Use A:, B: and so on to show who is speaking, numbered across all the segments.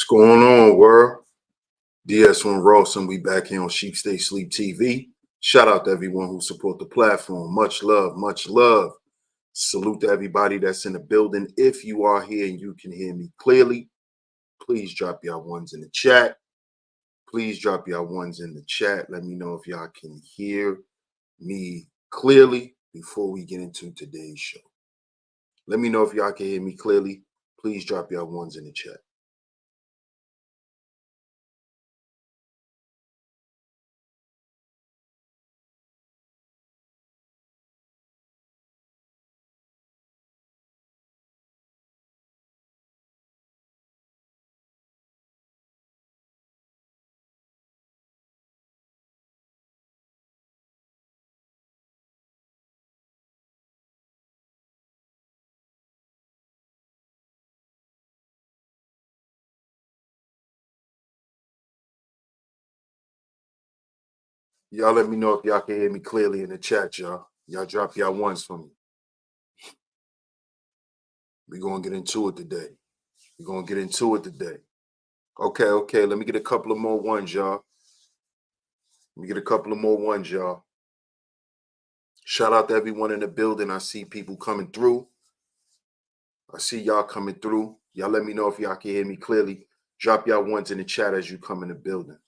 A: Going on, world? DS1 Ross, and we back here on Sheep Stay Sleep TV. Shout out to everyone who support the platform. Much love, much love. Salute to everybody that's in the building. If you are here and you can hear me clearly, please drop your ones in the chat. Please drop your ones in the chat. Let me know if y'all can hear me clearly before we get into today's show. Let me know if y'all can hear me clearly. Please drop your ones in the chat. Y'all let me know if y'all can hear me clearly in the chat, y'all. Y'all drop y'all ones for me. We're going to get into it today. We're going to get into it today. Okay. Let me get a couple of more ones, y'all. Shout out to everyone in the building. I see people coming through. I see y'all coming through. Y'all let me know if y'all can hear me clearly. Drop y'all ones in the chat as you come in the building.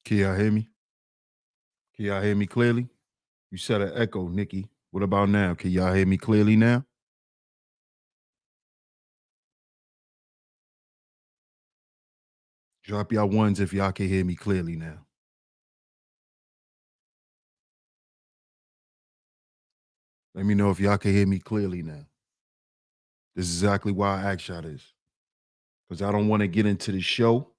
A: Can y'all hear me? Can y'all hear me clearly? You said an echo, Nikki. What about now? Can y'all hear me clearly now? Drop y'all ones if y'all can hear me clearly now. Let me know if y'all can hear me clearly now. This is exactly why I asked y'all this. Because I don't want to get into the show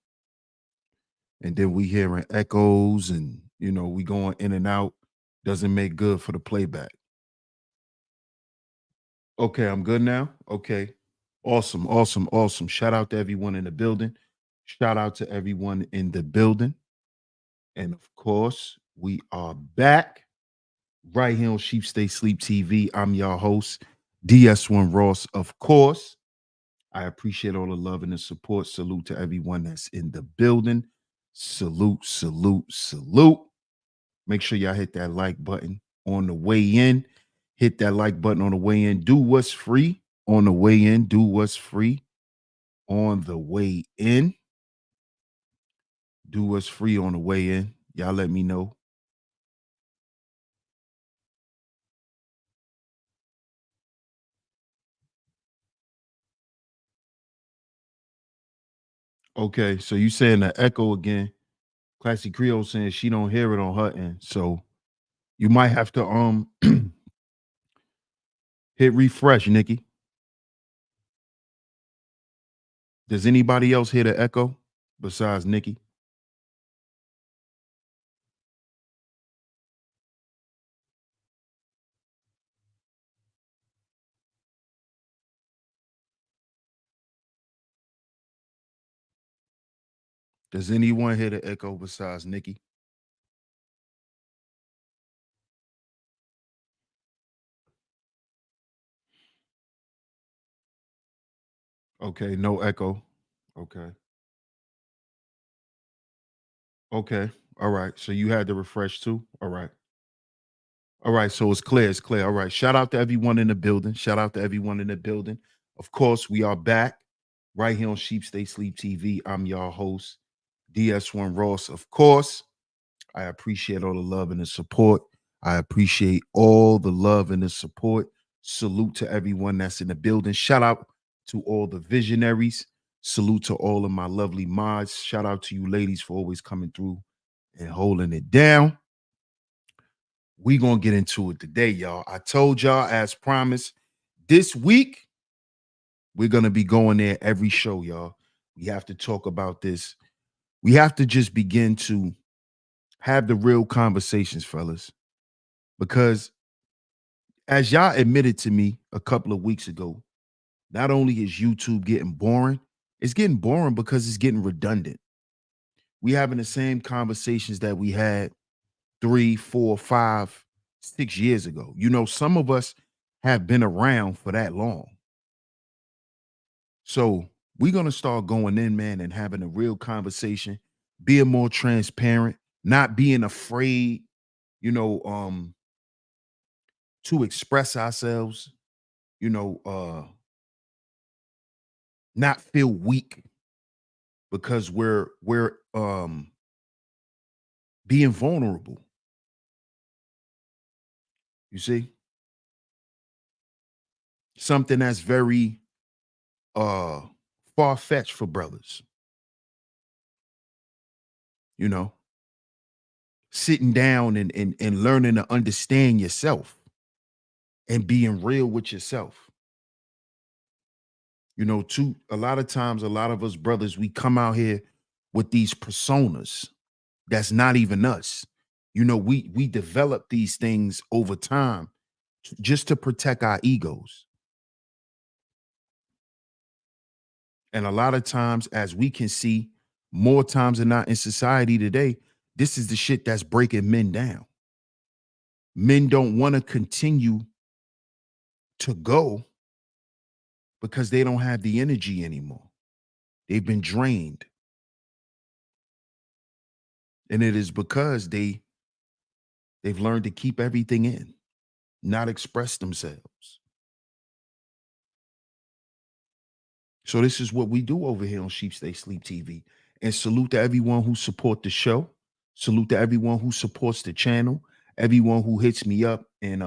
A: and then we hearing echoes and, we going in and out. Doesn't make good for the playback. Okay, I'm good now. Okay. Awesome. Shout out to everyone in the building. And of course, we are back right here on Sheep Stay Sleep TV. I'm your host, DS1 Ross, of course. I appreciate all the love and the support. Salute to everyone that's in the building. Salute. Make sure y'all hit that like button on the way in. Hit that like button on the way in. Do what's free on the way in. Do what's free on the way in. Do what's free on the way in. Y'all let me know. Okay, so you saying the echo again. Classy Creole saying she don't hear it on her end. So you might have to hit refresh, Nikki. Does anybody else hear the echo besides Nikki? Does anyone hear the echo besides Nikki? Okay, no echo. Okay. All right. So you had to refresh too? All right. So it's clear. All right. Shout out to everyone in the building. Of course, we are back right here on Sheep Stay Sleep TV. I'm your host, DS1 Ross. Of course, I appreciate all the love and the support. Salute to everyone that's in the building. Shout out to all the visionaries. Salute to all of my lovely mods. Shout out to you ladies for always coming through and holding it down. We gonna get into it today, y'all. I told y'all as promised, this week we're gonna be going there every show, y'all. We have to talk about this. We have to just begin to have the real conversations, fellas, because as y'all admitted to me a couple of weeks ago, not only is YouTube getting boring, it's getting boring because it's getting redundant. We having the same conversations that we had 3, 4, 5, 6 years ago. You know, some of us have been around for that long. So we're gonna start going in, man, and having a real conversation, being more transparent, not being afraid, you know, to express ourselves, you know, not feel weak because we're being vulnerable. You see? Something that's very uh far-fetched for brothers, you know, sitting down and learning to understand yourself and being real with yourself. You know, too, a lot of times, a lot of us brothers, we come out here with these personas that's not even us. You know, we develop these things over time just to protect our egos. And a lot of times, as we can see more times than not in society today, this is the shit that's breaking men down. Men don't want to continue to go because they don't have the energy anymore. They've been drained. And it is because they've learned to keep everything in, not express themselves. So this is what we do over here on Sheep Stay Sleep TV. And salute to everyone who support the show. Salute to everyone who supports the channel. Everyone who hits me up and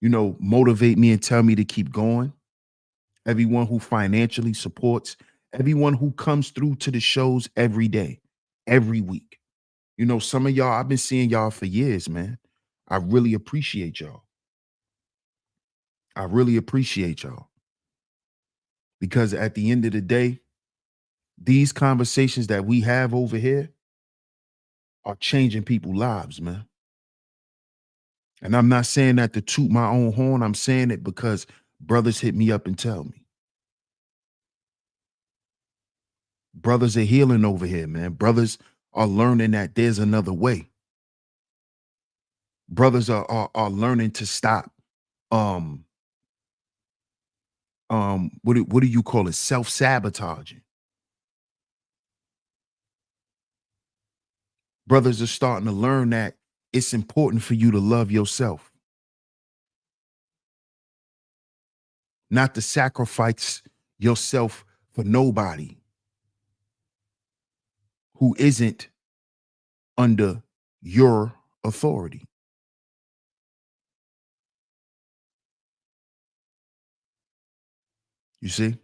A: you know, motivate me and tell me to keep going. Everyone who financially supports, everyone who comes through to the shows every day, every week. You know, some of y'all, I've been seeing y'all for years, man. I really appreciate y'all. I really appreciate y'all because at the end of the day, these conversations that we have over here are changing people's lives, man. And I'm not saying that to toot my own horn. I'm saying it because brothers hit me up and tell me. Brothers are healing over here, man. Brothers are learning that there's another way. Brothers are learning to stop um what do you call it? Self-sabotaging. Brothers are starting to learn that it's important for you to love yourself, not to sacrifice yourself for nobody who isn't under your authority. You see?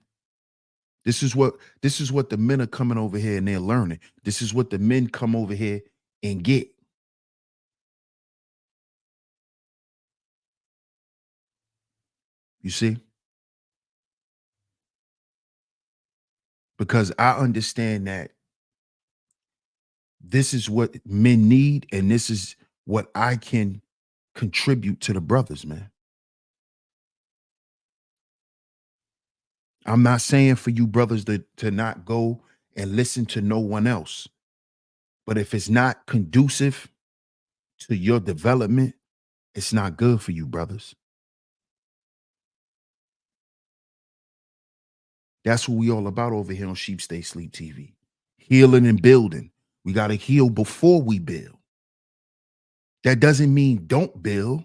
A: This is what the men are coming over here and they're learning. This is what the men come over here and get. You see? Because I understand that this is what men need and this is what I can contribute to the brothers, man. I'm not saying for you brothers to not go and listen to no one else. But if it's not conducive to your development, it's not good for you, brothers. That's what we all about over here on Sheep Stay Sleep TV. Healing and building. We got to heal before we build. That doesn't mean don't build.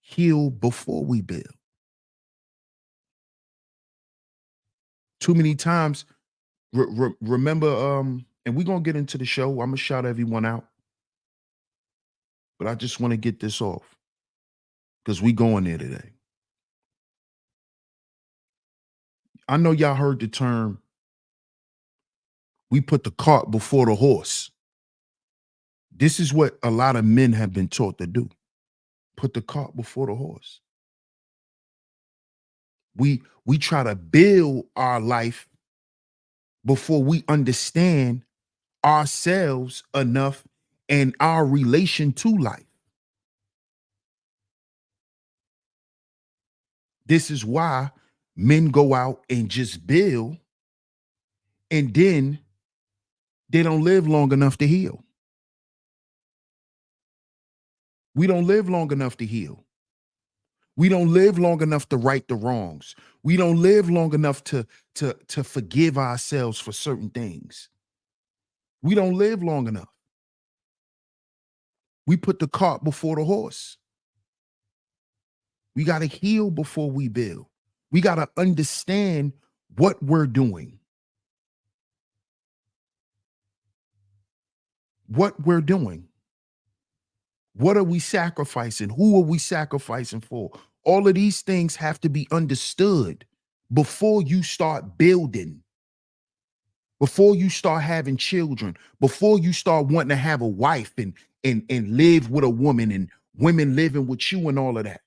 A: Heal before we build. Too many times, remember, and we're going to get into the show. I'm going to shout everyone out. But I just want to get this off because we going there today. I know y'all heard the term, we put the cart before the horse.
B: This is what a lot of men have been taught to do. Put the cart before the horse. We try to build our life before we understand ourselves enough and our relation to life. This is why men go out and just build, and then they don't live long enough to heal. We don't live long enough to heal. We don't live long enough to right the wrongs. We don't live long enough to forgive ourselves for certain things. We don't live long enough. We put the cart before the horse. We got to heal before we build. We got to understand what we're doing. What we're doing. What are we sacrificing? Who are we sacrificing for? All of these things have to be understood before you start building, before you start having children, before you start wanting to have a wife and live with a woman and women living with you and all of that.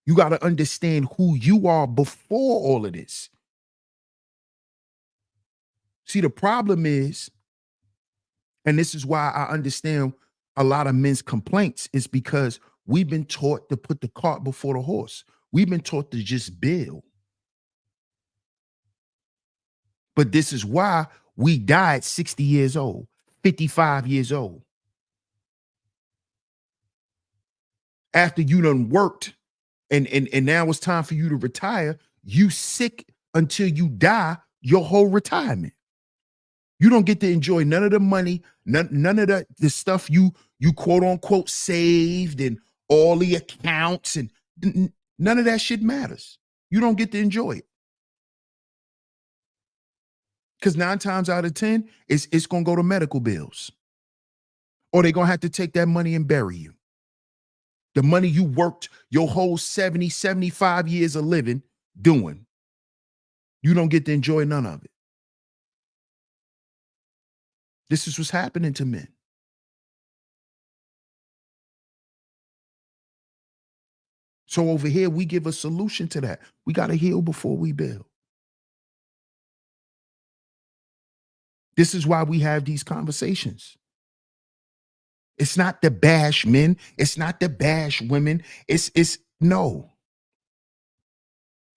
B: You got to understand who you are before all of this. See, the problem is, and this is why I understand a lot of men's complaints, is because we've been taught to put the cart before the horse. We've been taught to just build. But this is why we die at 60 years old, 55 years old. After you done worked and now it's time for you to retire, you sick until you die your whole retirement. You don't get to enjoy none of the money, none of the stuff you quote unquote saved and all the accounts, and none of that shit matters. You don't get to enjoy it. Because 9 times out of 10, it's going to go to medical bills. Or they're going to have to take that money and bury you. The money you worked your whole 70, 75 years of living doing. You don't get to enjoy none of it. This is what's happening to men. So over here, we give a solution to that. We got to heal before we build. This is why we have these conversations. It's not to bash men. It's not to bash women. It's no.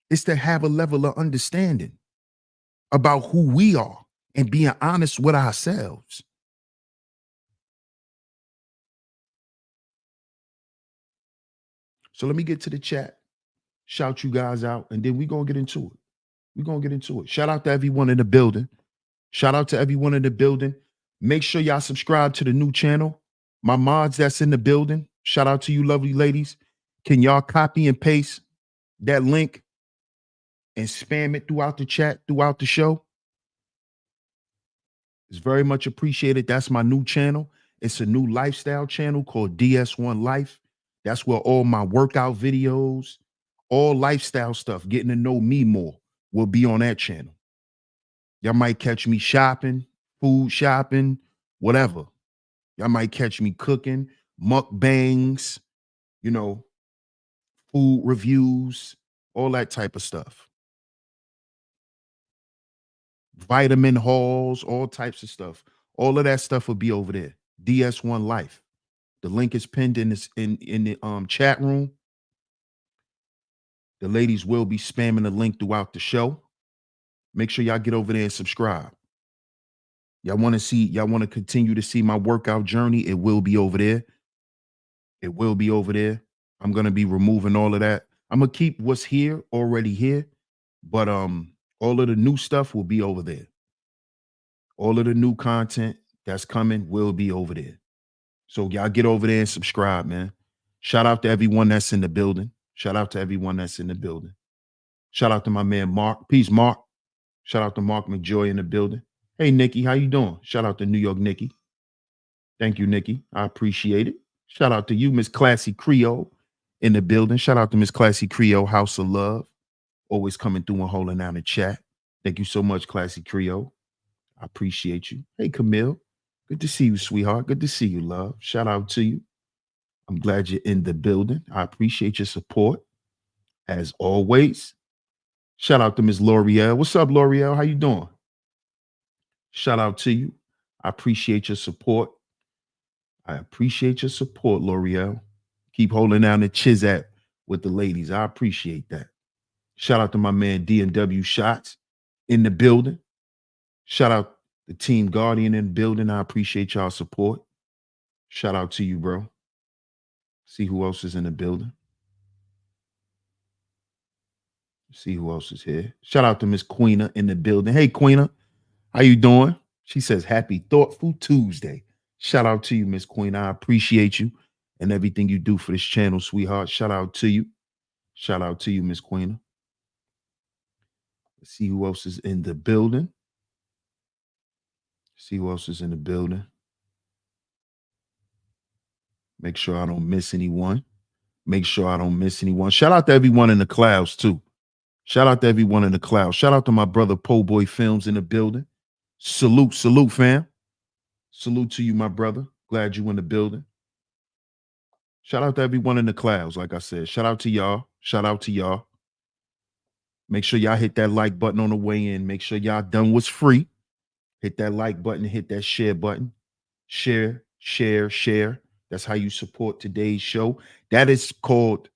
B: It's to have a level of understanding about who we are and being honest with ourselves. So let me get to the chat, shout you guys out, and then we're going to get into it. We're going to get into it. Shout out to everyone in the building. Shout out to everyone in the building. Make sure y'all subscribe to the new channel. My mods that's in the building, shout out to you lovely ladies. Can y'all copy and paste that link and spam it throughout the chat, throughout the show? It's very much appreciated. That's my new channel. It's a new lifestyle channel called DS1 Life. That's where all my workout videos, all lifestyle stuff, getting to know me more, will be on that channel. Y'all might catch me shopping, food shopping, whatever. Y'all might catch me cooking, mukbangs, food reviews, all that type of stuff. Vitamin hauls, all types of stuff. All of that stuff will be over there. DS1 Life. The link is pinned in the chat room. The ladies will be spamming the link throughout the show. Make sure y'all get over there and subscribe. Y'all want to continue to see my workout journey? It will be over there. It will be over there. I'm going to be removing all of that. I'm going to keep what's here already here, but all of the new stuff will be over there. All of the new content that's coming will be over there. So y'all get over there and subscribe, man. Shout out to everyone that's in the building. Shout out to everyone that's in the building. Shout out to my man, Mark. Peace, Mark. Shout out to Mark McJoy in the building. Hey, Nikki, how you doing? Shout out to New York Nikki. Thank you, Nikki. I appreciate it. Shout out to you, Miss Classy Creole in the building. Shout out to Miss Classy Creole, House of Love. Always coming through and holding down the chat. Thank you so much, Classy Creole. I appreciate you. Hey, Camille. Good to see you, sweetheart. Good to see you, love. Shout out to you. I'm glad you're in the building. I appreciate your support as always. Shout out to Miss L'Oreal. What's up, L'Oreal? How you doing? Shout out to you. I appreciate your support. I appreciate your support, L'Oreal. Keep holding down the Chizat with the ladies. I appreciate that. Shout out to my man D&W Shots in the building. Shout out the Team Guardian in the building. I appreciate y'all support. Shout out to you, bro. See who else is in the building. See who else is here. Shout out to Miss Queena in the building. Hey, Queena, how you doing? She says, happy Thoughtful Tuesday. Shout out to you, Miss Queena. I appreciate you and everything you do for this channel, sweetheart. Shout out to you. Shout out to you, Miss Queena. Let's see who else is in the building. See who else is in the building. Make sure I don't miss anyone. Make sure I don't miss anyone. Shout out to everyone in the clouds, too. Shout out to everyone in the clouds. Shout out to my brother Po Boy Films in the building. Salute, salute, fam. Salute to you, my brother. Glad you in the building. Shout out to everyone in the clouds, like I said. Shout out to y'all. Shout out to y'all. Make sure y'all hit that like button on the way in. Make sure y'all done what's free. Hit that like button, hit that share button. Share, share, share. That's how you support today's show. That is called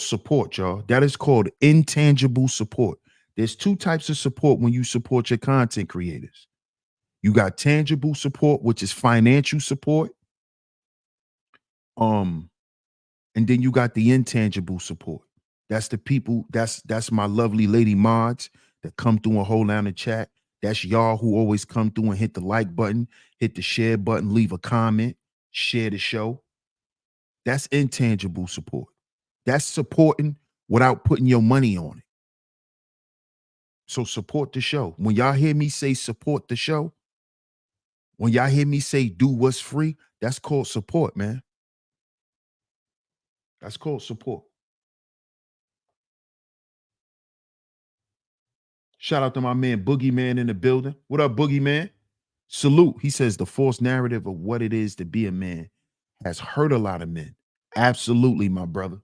B: support, y'all. That is called intangible support. There's two types of support when you support your content creators. You got tangible support, which is financial support. And then you got the intangible support. That's the people, that's my lovely lady mods that come through and hold down the chat. That's y'all who always come through and hit the like button, hit the share button, leave a comment, share the show. That's intangible support. That's supporting without putting your money on it. So support the show. When y'all hear me say support the show, when y'all hear me say do what's free, that's called support, man. That's called support. Shout out to my man Boogeyman in the building. What up, Boogeyman? Salute. He says the false narrative of what it is to be a man has hurt a lot of men. Absolutely, my brother.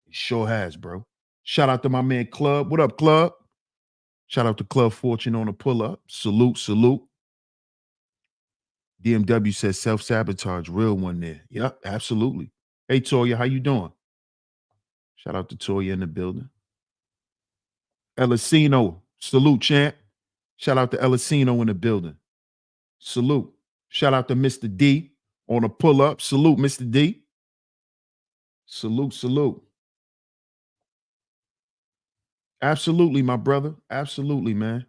B: It sure has, bro. Shout out to my man Club. What up, Club? Shout out to Club Fortune on the pull-up. Salute, salute. DMW says self-sabotage, real one there. Yep, absolutely. Hey, Toya, how you doing? Shout out to Toya in the building. Elisino, salute, champ. Shout out to Elisino in the building. Salute. Shout out to Mr. D on a pull-up. Salute, Mr. D. Salute, salute. Absolutely, my brother. Absolutely, man.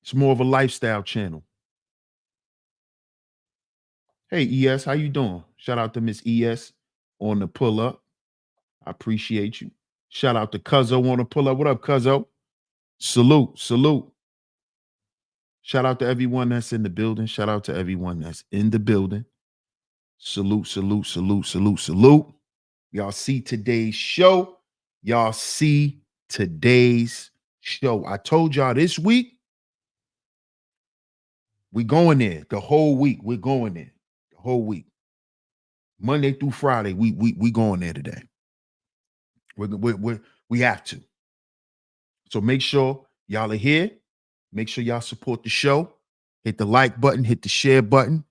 B: It's more of a lifestyle channel. Hey, ES, how you doing? Shout out to Miss ES on the pull-up. I appreciate you. Shout out to Cuzzo on the pull-up. What up, Cuzzo? Salute, salute. Shout out to everyone that's in the building. Shout out to everyone that's in the building. Salute, salute, salute, salute, salute. Y'all see today's show. Y'all see today's show. I told y'all this week, we going there. The whole week, we're going there. The whole week. Monday through Friday, we going there today. We have to. So make sure y'all are here. Make sure y'all support the show. Hit the like button, hit the share button,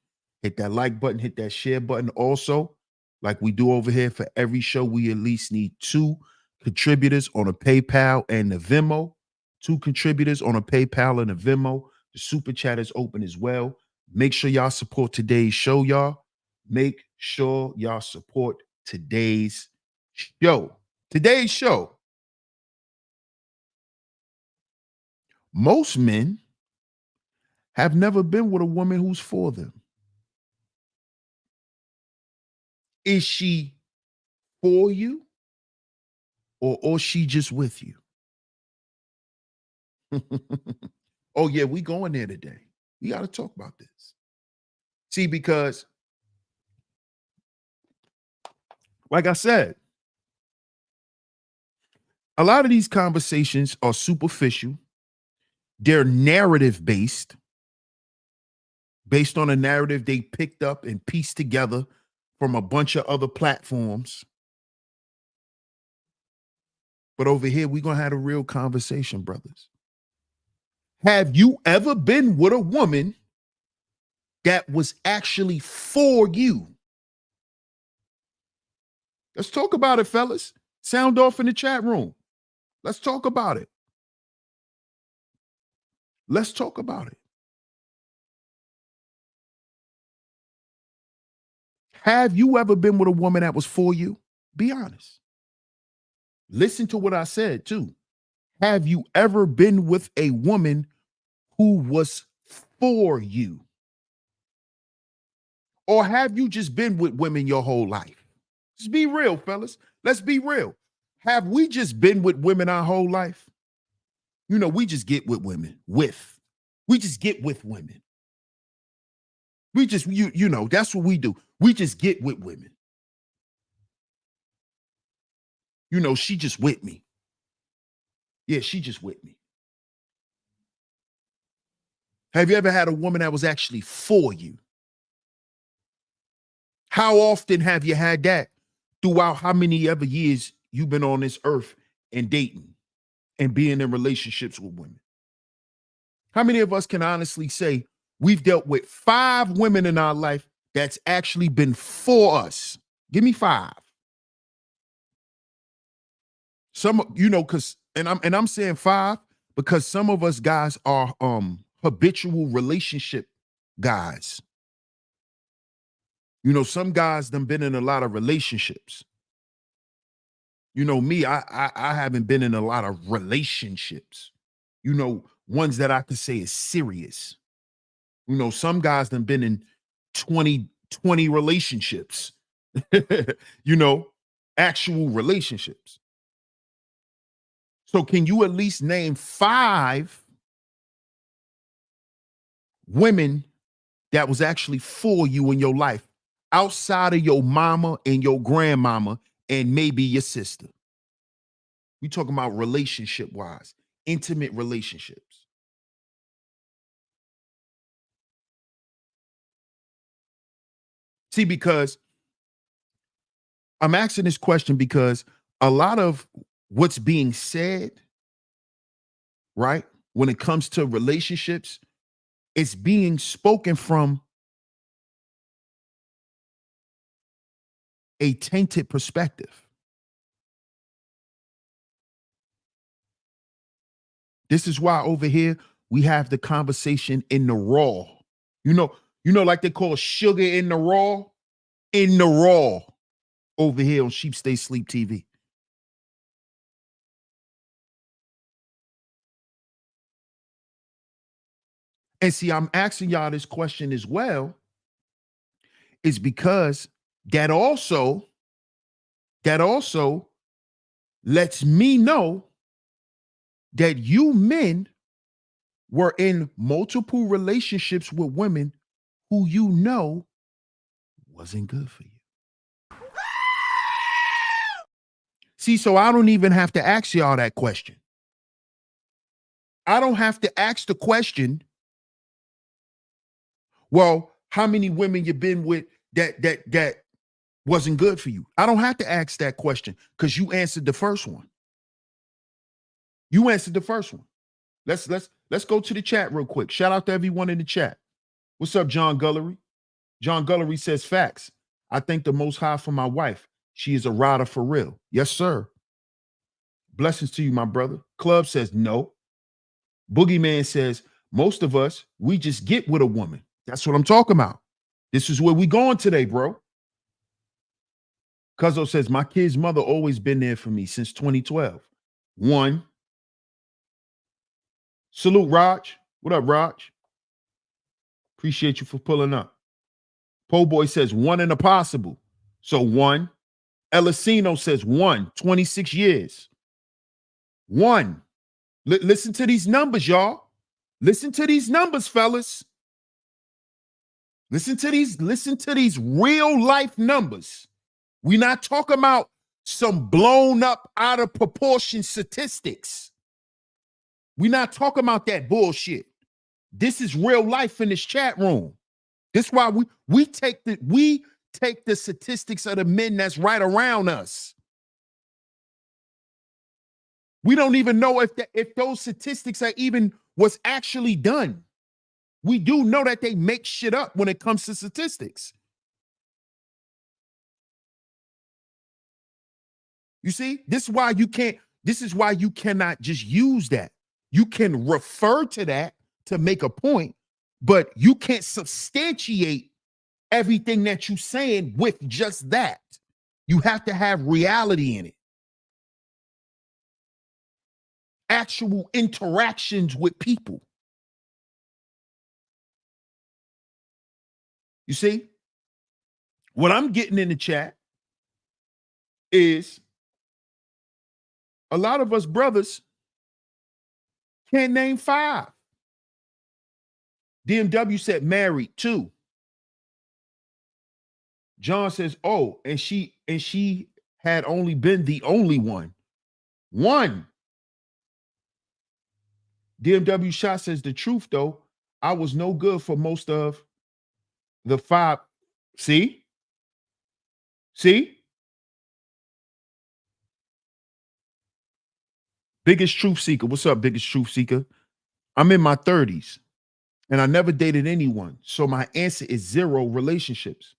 B: hit that like button, hit that share button. Also, like we do over here for every show, we at least need 2 contributors on a PayPal and a Venmo. 2 contributors on a PayPal and a Venmo. The super chat is open as well. Make sure y'all support today's show, y'all. Make sure y'all support today's show. Today's show. Most men have never been with a woman who's for them. Is she for you or she just with you? Oh, yeah, we going there today. We got to talk about this. See, because like I said, a lot of these conversations are superficial. They're narrative based. based on a narrative they picked up and pieced together from a bunch of other platforms. But over here, we're going to have a real conversation, brothers. Have you ever been with a woman that was actually for you? Let's talk about it, fellas. Sound off in the chat room. Let's talk about it. Let's talk about it. Have you ever been with a woman that was for you? Be honest. Listen to what I said, too. Have you ever been with a woman who was for you? Or have you just been with women your whole life? Let's be real, fellas. Let's be real. Have we just been with women our whole life? You know, we just get with women. We just get with women. We just, you know, that's what we do. We just get with women. You know, she just with me. Yeah, she just with me. Have you ever had a woman that was actually for you? How often have you had that throughout how many ever years you've been on this earth and dating and being in relationships with women? How many of us can honestly say we've dealt with 5 women in our life that's actually been for us? Give me 5. Some, you know, because I'm saying 5 because some of us guys are habitual relationship guys. You know, some guys done been in a lot of relationships. You know, me, I haven't been in a lot of relationships. You know, ones that I could say is serious. You know, some guys done been in 20 relationships. You know, actual relationships. So can you at least name 5 women that was actually for you in your life outside of your mama and your grandmama and maybe your sister? We talking about relationship wise, intimate relationships. See, because I'm asking this question because a lot of what's being said, right, when it comes to relationships, it's being spoken from a tainted perspective. This is why over here we have the conversation in the raw. You know, like they call sugar in the raw over here on Sheep Stay Sleep TV. And see, I'm asking y'all this question as well, is because that also lets me know that you men were in multiple relationships with women who you know wasn't good for you. See, so I don't even have to ask y'all that question. I don't have to ask the question, well, how many women you been with that wasn't good for you? I don't have to ask that question because you answered the first one. You answered the first one. Let's go to the chat real quick. Shout out to everyone in the chat. What's up, John Gullery? John Gullery says, facts. I thank the Most High for my wife. She is a rider for real. Yes, sir. Blessings to you, my brother. Club says no. Boogeyman says, most of us, we just get with a woman. That's what I'm talking about. This is where we going today, bro. Cuzzo says, my kid's mother always been there for me since 2012. 1. Salute, Raj. What up, Raj? Appreciate you for pulling up. Po Boy says 1 and a possible. So 1. Elisino says 1, 26 years. 1. Listen to these numbers, y'all. Listen to these numbers, fellas. Listen to these real life numbers. We're not talking about some blown up out of proportion statistics. We're not talking about that bullshit. This is real life in this chat room. This is why we take the statistics of the men that's right around us. We don't even know if those statistics are even what's actually done. We do know that they make shit up when it comes to statistics. You see, this is why you cannot just use that. You can refer to that to make a point, but you can't substantiate everything that you're saying with just that. You have to have reality in it. Actual interactions with people. You see? What I'm getting in the chat is a lot of us brothers can't name 5. DMW said married 2. John says, oh, and she had only been the only one. 1. DMW Shot says the truth, though, I was no good for most of the 5. See? Biggest truth seeker. What's up, biggest truth seeker? I'm in my 30s and I never dated anyone. So my answer is 0 relationships.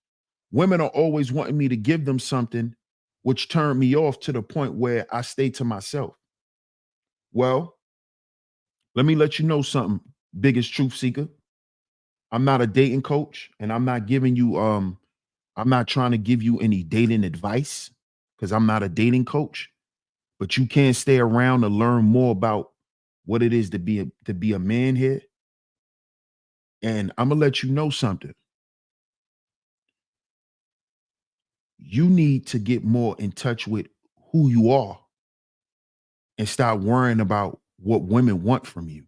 B: Women are always wanting me to give them something, which turned me off to the point where I stay to myself. Well, let me let you know something, biggest truth seeker. I'm not a dating coach, and I'm not giving you I'm not trying to give you any dating advice because I'm not a dating coach, but you can stay around to learn more about what it is to be a man here. And I'm gonna let you know something. You need to get more in touch with who you are and stop worrying about what women want from you.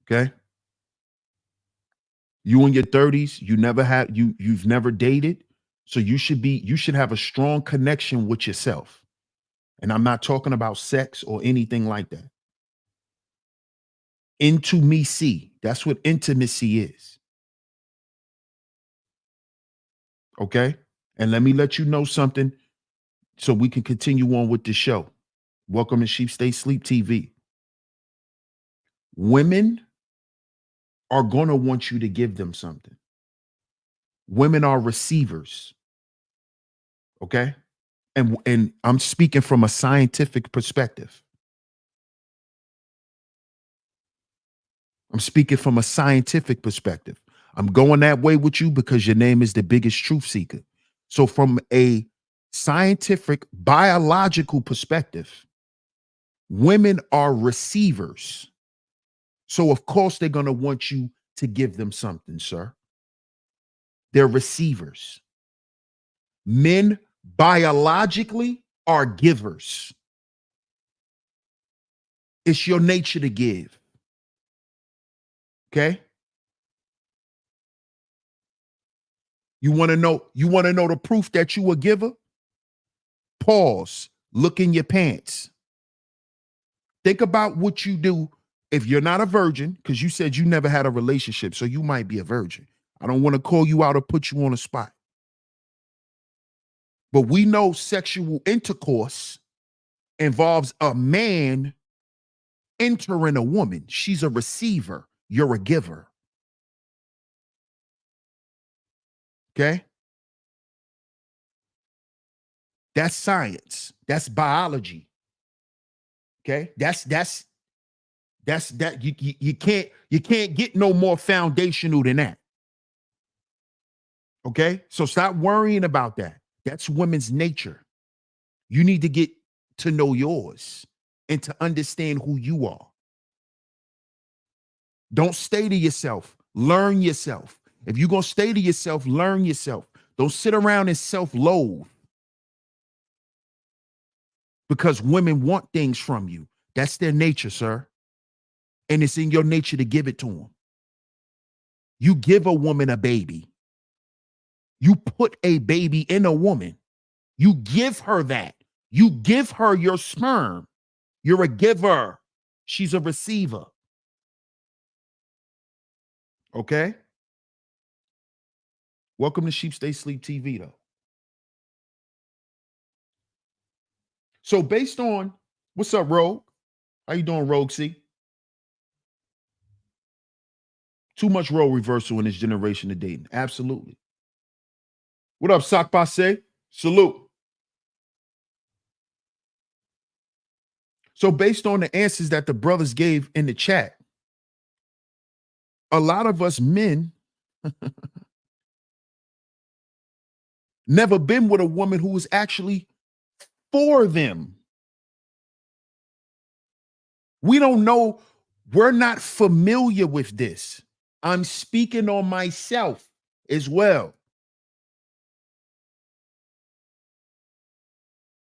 B: Okay? You in your 30s, you've never dated, so you should have a strong connection with yourself. And I'm not talking about sex or anything like that. Intimacy, that's what intimacy is. Okay? And let me let you know something so we can continue on with the show. Welcome to Sheep Stay Sleep TV. Women are going to want you to give them something. Women are receivers. Okay? And I'm speaking from a scientific perspective. I'm speaking from a scientific perspective. I'm going that way with you because your name is the biggest truth seeker. So from a scientific, biological perspective, women are receivers. So of course they're going to want you to give them something, sir. They're receivers. Men biologically are givers. It's your nature to give. Okay? You want to know the proof that you a giver? Pause. Look in your pants. Think about what you do if you're not a virgin, because you said you never had a relationship, so you might be a virgin. I don't want to call you out or put you on a spot. But we know sexual intercourse involves a man entering a woman. She's a receiver. You're a giver. Okay? That's science. That's biology. Okay? That's you can't get no more foundational than that. Okay? So stop worrying about that. That's women's nature. You need to get to know yours and to understand who you are. Don't stay to yourself. Learn yourself. If you're going to stay to yourself, learn yourself. Don't sit around and self-loathe. Because women want things from you. That's their nature, sir. And it's in your nature to give it to them. You give a woman a baby. You put a baby in a woman. You give her that. You give her your sperm. You're a giver. She's a receiver. Okay? Welcome to Sheep Stay Sleep TV, though. So based on, what's up, Rogue? How you doing, Rogue C? Too much role reversal in this generation of dating. Absolutely. What up, Sock Passe? Salute. So based on the answers that the brothers gave in the chat, a lot of us men never been with a woman who was actually for them. We don't know. We're not familiar with this. I'm speaking on myself as well.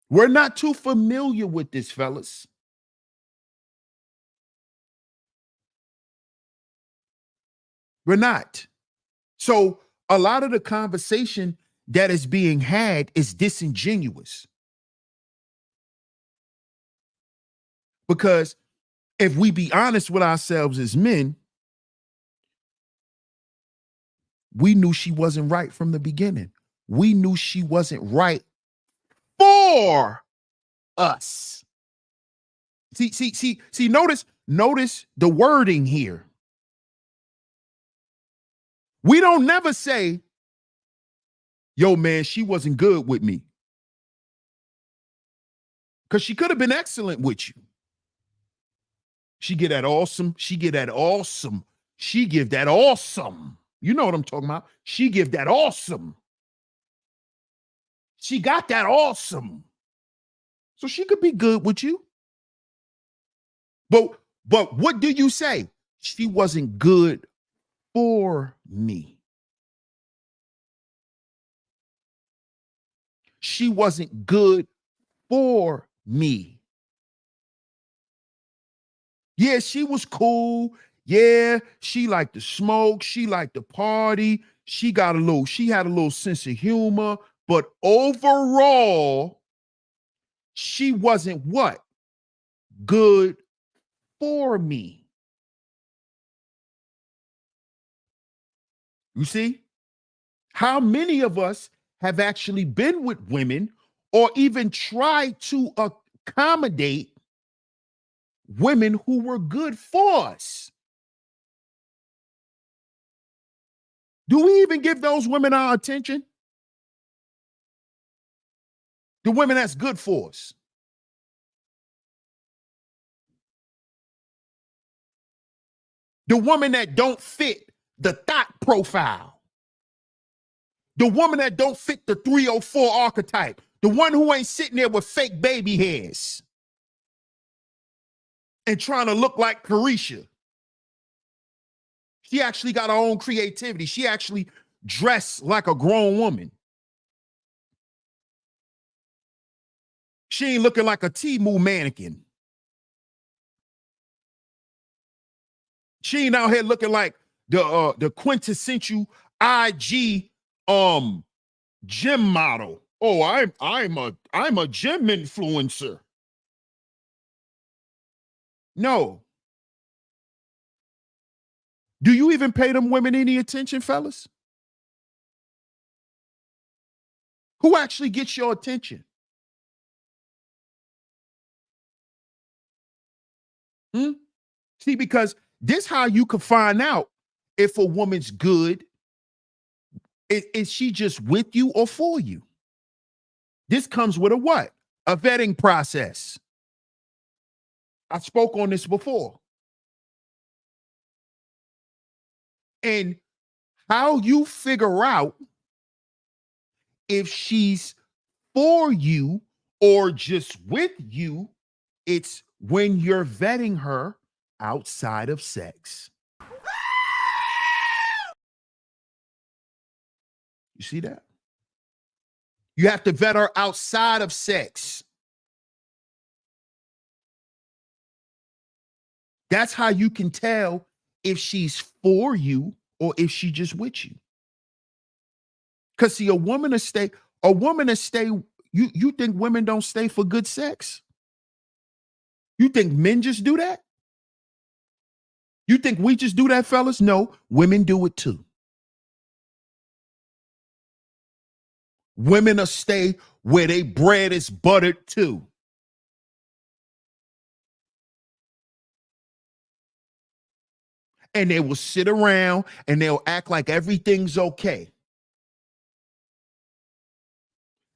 B: We're not too familiar with this, fellas. We're not. So a lot of the conversation that is being had is disingenuous. Because if we be honest with ourselves as men, we knew she wasn't right from the beginning. We knew she wasn't right for us. See, notice the wording here. We don't never say, yo, man, she wasn't good with me. Because she could have been excellent with you. She get that awesome. She get that awesome. She give that awesome. You know what I'm talking about. She give that awesome. She got that awesome. So she could be good with you. But what do you say? She wasn't good for me. She wasn't good for me. Yeah, she was cool. Yeah, she liked to smoke. She liked to party. She had a little sense of humor. But overall, she wasn't what? Good for me. You see? How many of us have actually been with women or even tried to accommodate women who were good for us? Do we even give those women our attention? The women that's good for us. The woman that don't fit the thought profile. The woman that don't fit the 304 archetype. The one who ain't sitting there with fake baby hairs and trying to look like Carisha. She actually got her own creativity. She actually dressed like a grown woman. She ain't looking like a Temu mannequin. She ain't out here looking like the quintessential IG gym model. Oh, I'm a gym influencer. No. Do you even pay them women any attention, fellas? Who actually gets your attention? See, because this how you can find out if a woman's good. Is she just with you or for you? This comes with a what? A vetting process. I spoke on this before. And how you figure out if she's for you or just with you, it's when you're vetting her outside of sex. You see that? You have to vet her outside of sex. That's how you can tell if she's for you or if she just with you. Because see, a woman to stay, you think women don't stay for good sex? You think men just do that? You think we just do that, fellas? No, women do it too. Women will stay where they bread is buttered too. And they will sit around and they'll act like everything's okay.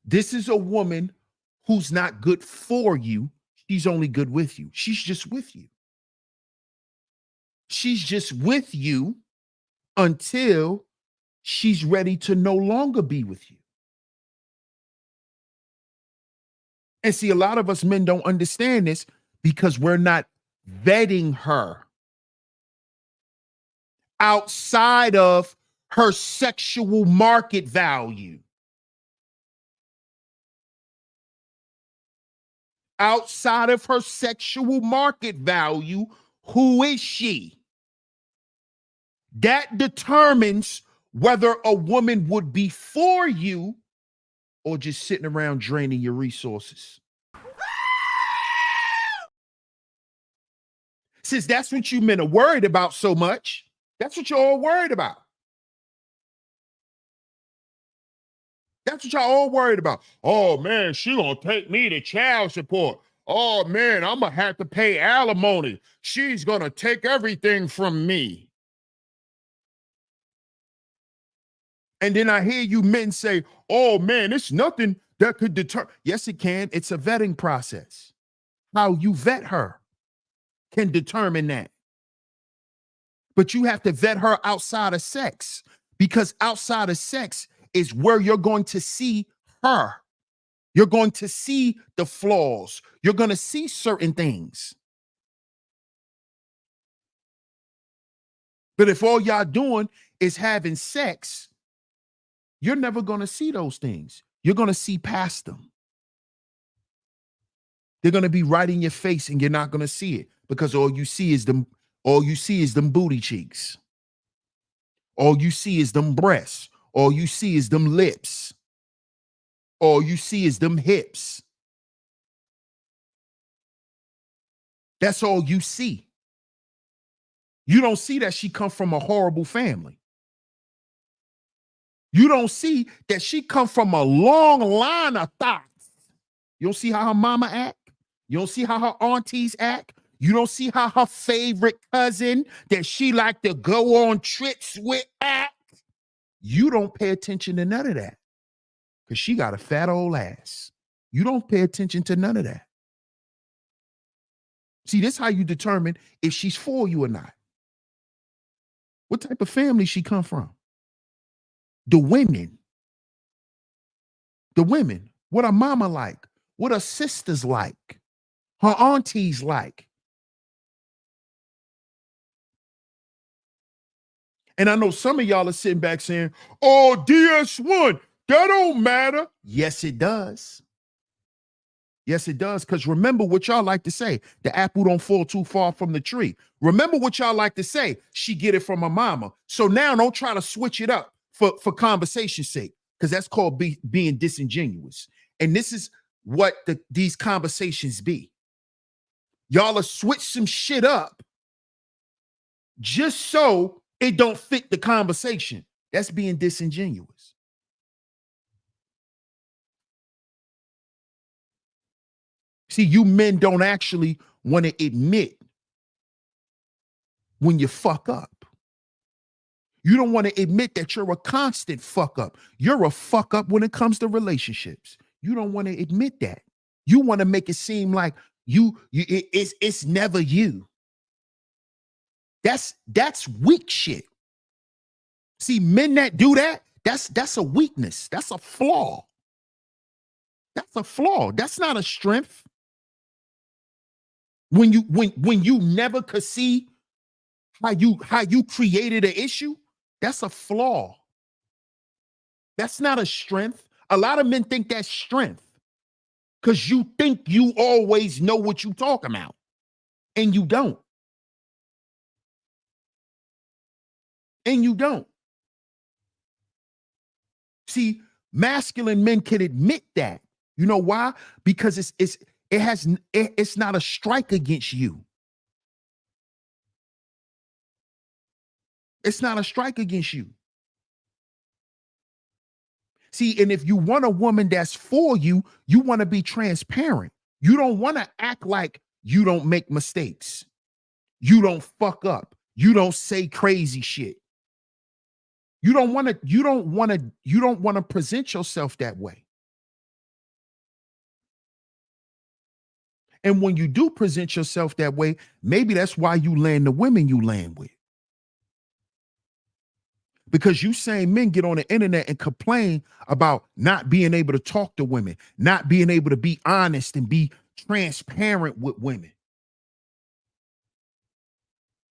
B: This is a woman who's not good for you. She's only good with you. She's just with you. She's just with you until she's ready to no longer be with you. And see, a lot of us men don't understand this because we're not vetting her outside of her sexual market value. Outside of her sexual market value, who is she? That determines whether a woman would be for you or just sitting around draining your resources. Since that's what you men are worried about so much, that's what you're all worried about. That's what y'all all worried about. Oh man, she gonna take me to child support. Oh man, I'm gonna have to pay alimony. She's gonna take everything from me. And then I hear you men say, oh man, it's nothing that could deter. Yes, it can. It's a vetting process. How you vet her can determine that. But you have to vet her outside of sex, because outside of sex is where you're going to see her. You're going to see the flaws. You're going to see certain things. But if all y'all doing is having sex, you're never going to see those things. You're going to see past them. They're going to be right in your face and you're not going to see it because all you see is them booty cheeks. All you see is them breasts. All you see is them lips. All you see is them hips. That's all you see. You don't see that she come from a horrible family. You don't see that she come from a long line of thoughts. You don't see how her mama act. You don't see how her aunties act. You don't see how her favorite cousin that she like to go on trips with act. You don't pay attention to none of that because she got a fat old ass. You don't pay attention to none of that. See, this is how you determine if she's for you or not. What type of family she come from? The women. What her mama like? What her sisters like? Her aunties like? And I know some of y'all are sitting back saying, oh, DS1, that don't matter. Yes, it does. Yes, it does. Because remember what y'all like to say. The apple don't fall too far from the tree. Remember what y'all like to say. She get it from her mama. So now don't try to switch it up for conversation's sake, because that's called being disingenuous. And this is what these conversations be. Y'all will switch some shit up just so it don't fit the conversation. That's being disingenuous. See, you men don't actually want to admit when you fuck up. You don't want to admit that you're a constant fuck up. You're a fuck up when it comes to relationships. You don't want to admit that. You want to make it seem like it's never you. That's weak shit. See, men that do that, that's a weakness. That's a flaw. That's a flaw. That's not a strength. When you never could see how you created an issue, that's a flaw. That's not a strength. A lot of men think that's strength because you think you always know what you talking about, and you don't. And you don't. See, masculine men can admit that. You know why? Because it's not a strike against you. It's not a strike against you. See, and if you want a woman that's for you, you want to be transparent. You don't want to act like you don't make mistakes. You don't fuck up. You don't say crazy shit. You don't want to present yourself that way. And when you do present yourself that way, maybe that's why you land the women you land with. Because you same men get on the internet and complain about not being able to talk to women, not being able to be honest and be transparent with women.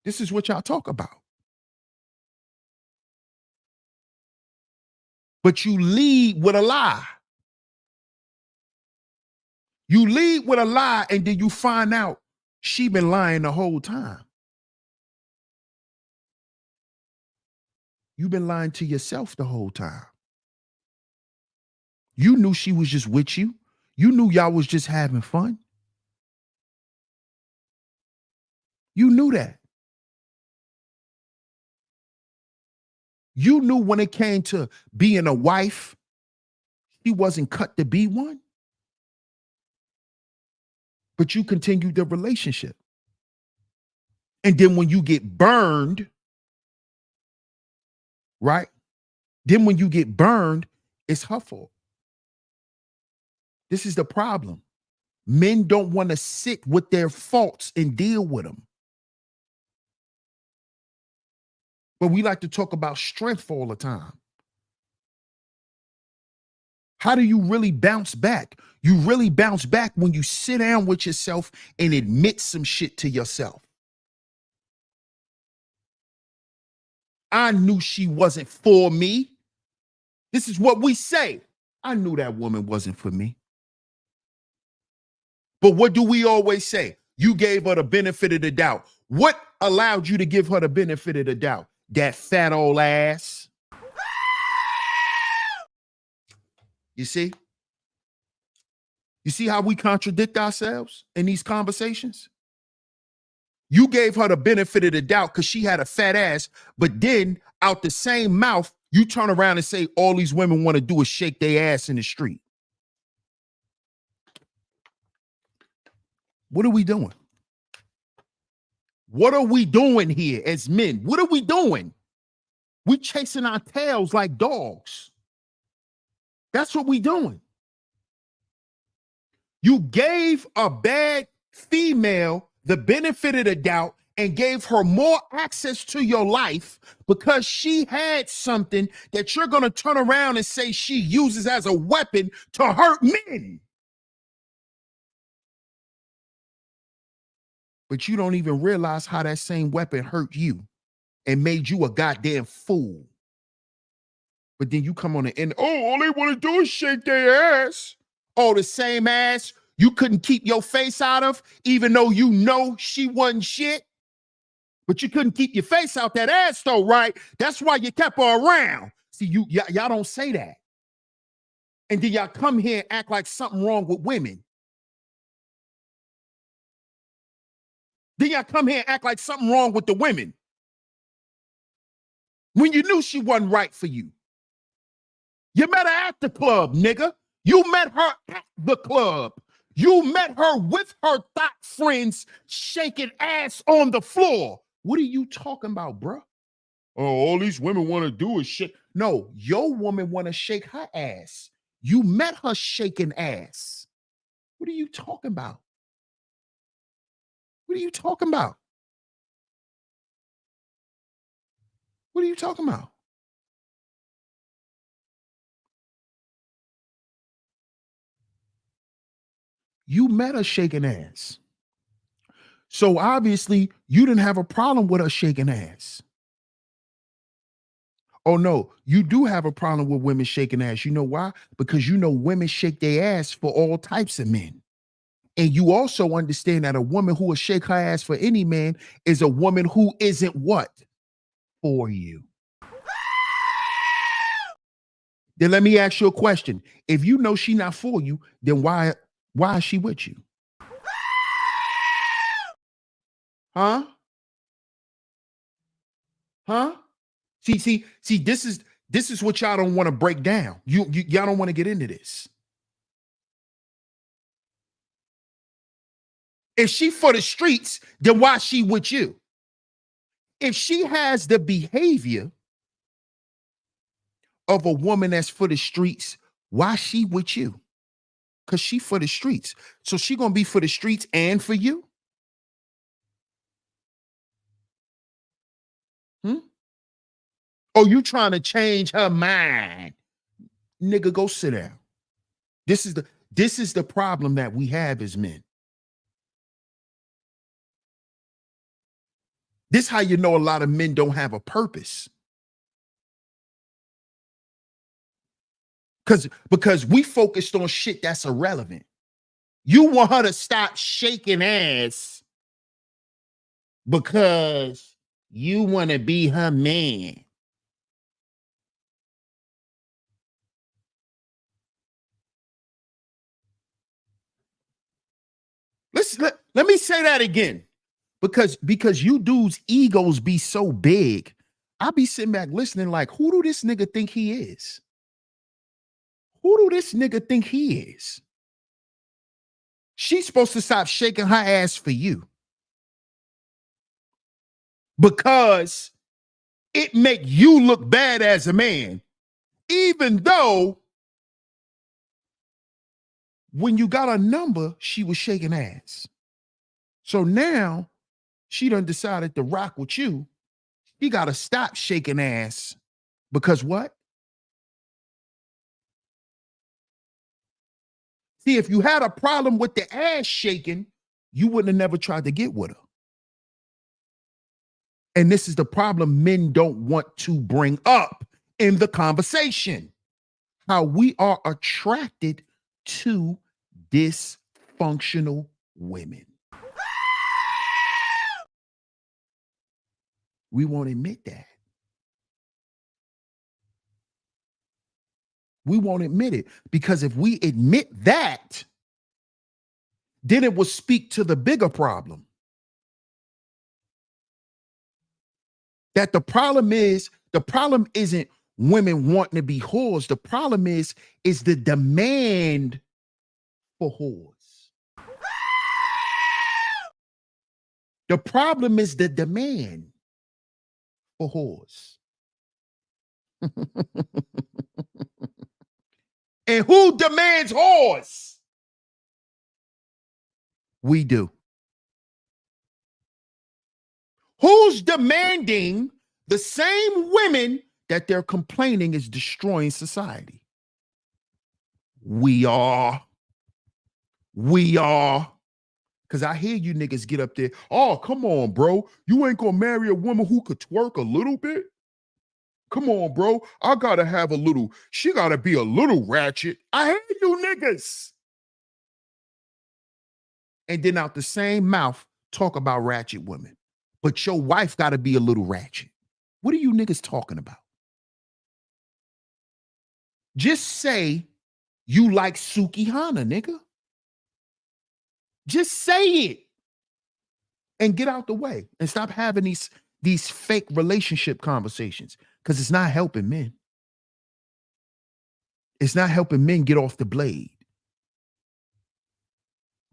B: This is what y'all talk about. But you lead with a lie. You lead with a lie, and then you find out she been lying the whole time. You've been lying to yourself the whole time. You knew she was just with you. You knew y'all was just having fun. You knew that. You knew when it came to being a wife, she wasn't cut to be one. But you continued the relationship. And then when you get burned, right? Then when you get burned, it's her fault. This is the problem. Men don't want to sit with their faults and deal with them. But we like to talk about strength all the time. How do you really bounce back? You really bounce back when you sit down with yourself and admit some shit to yourself. I knew she wasn't for me. This is what we say. I knew that woman wasn't for me. But what do we always say? You gave her the benefit of the doubt. What allowed you to give her the benefit of the doubt? That fat old ass. You see? You see how we contradict ourselves in these conversations? You gave her the benefit of the doubt because she had a fat ass, but then out the same mouth, you turn around and say all these women want to do is shake their ass in the street. What are we doing? What are we doing here as men? What are we doing? We chasing our tails like dogs. That's what we doing. You gave a bad female the benefit of the doubt and gave her more access to your life because she had something that you're going to turn around and say she uses as a weapon to hurt men. But you don't even realize how that same weapon hurt you and made you a goddamn fool. But then you come on the end, oh, all they want to do is shake their ass. Oh, the same ass you couldn't keep your face out of, even though you know she wasn't shit. But you couldn't keep your face out that ass though, right? That's why you kept her around. See, y'all don't say that. And then y'all come here and act like something wrong with women. Then y'all come here and act like something wrong with the women. When you knew she wasn't right for you. You met her at the club, nigga. You met her at the club. You met her with her thought friends shaking ass on the floor. What are you talking about, bro? Oh, all these women want to do is shake. No, your woman want to shake her ass. You met her shaking ass. What are you talking about? What are you talking about? What are you talking about? You met her shaking ass. So obviously you didn't have a problem with her shaking ass. Oh no, you do have a problem with women shaking ass. You know why? Because you know women shake their ass for all types of men. And you also understand that a woman who will shake her ass for any man is a woman who isn't what? For you. Then let me ask you a question. If you know she's not for you, then why is she with you? Huh? Huh? See, this is what y'all don't want to break down. Y'all don't want to get into this. If she for the streets, then why she with you? If she has the behavior of a woman that's for the streets, why she with you? Because she for the streets. So she gonna be for the streets and for you? Oh, you trying to change her mind? Nigga, go sit down. This is the problem that we have as men. This how you know a lot of men don't have a purpose. Because we focused on shit that's irrelevant. You want her to stop shaking ass because you want to be her man. Let me say that again. Because you dudes' egos be so big, I be sitting back listening like, who do this nigga think he is? Who do this nigga think he is? She's supposed to stop shaking her ass for you. Because it make you look bad as a man. Even though when you got a number, she was shaking ass. So now she done decided to rock with you. You got to stop shaking ass because what? See, if you had a problem with the ass shaking, you wouldn't have never tried to get with her. And this is the problem men don't want to bring up in the conversation. How we are attracted to dysfunctional women. We won't admit that. We won't admit it because if we admit that, then it will speak to the bigger problem. That the problem isn't women wanting to be whores. The problem is the demand for whores. The problem is the demand for whores. And who demands whores? We do. Who's demanding the same women that they're complaining is destroying society? We are. Because I hear you niggas get up there. Oh, come on, bro. You ain't gonna marry a woman who could twerk a little bit? Come on, bro. I gotta have a little, she gotta be a little ratchet. I hate you niggas. And then out the same mouth, talk about ratchet women. But your wife gotta be a little ratchet. What are you niggas talking about? Just say you like Suki Hana, nigga. Just say it. And get out the way. And stop having these fake relationship conversations. Because it's not helping men. It's not helping men get off the blade.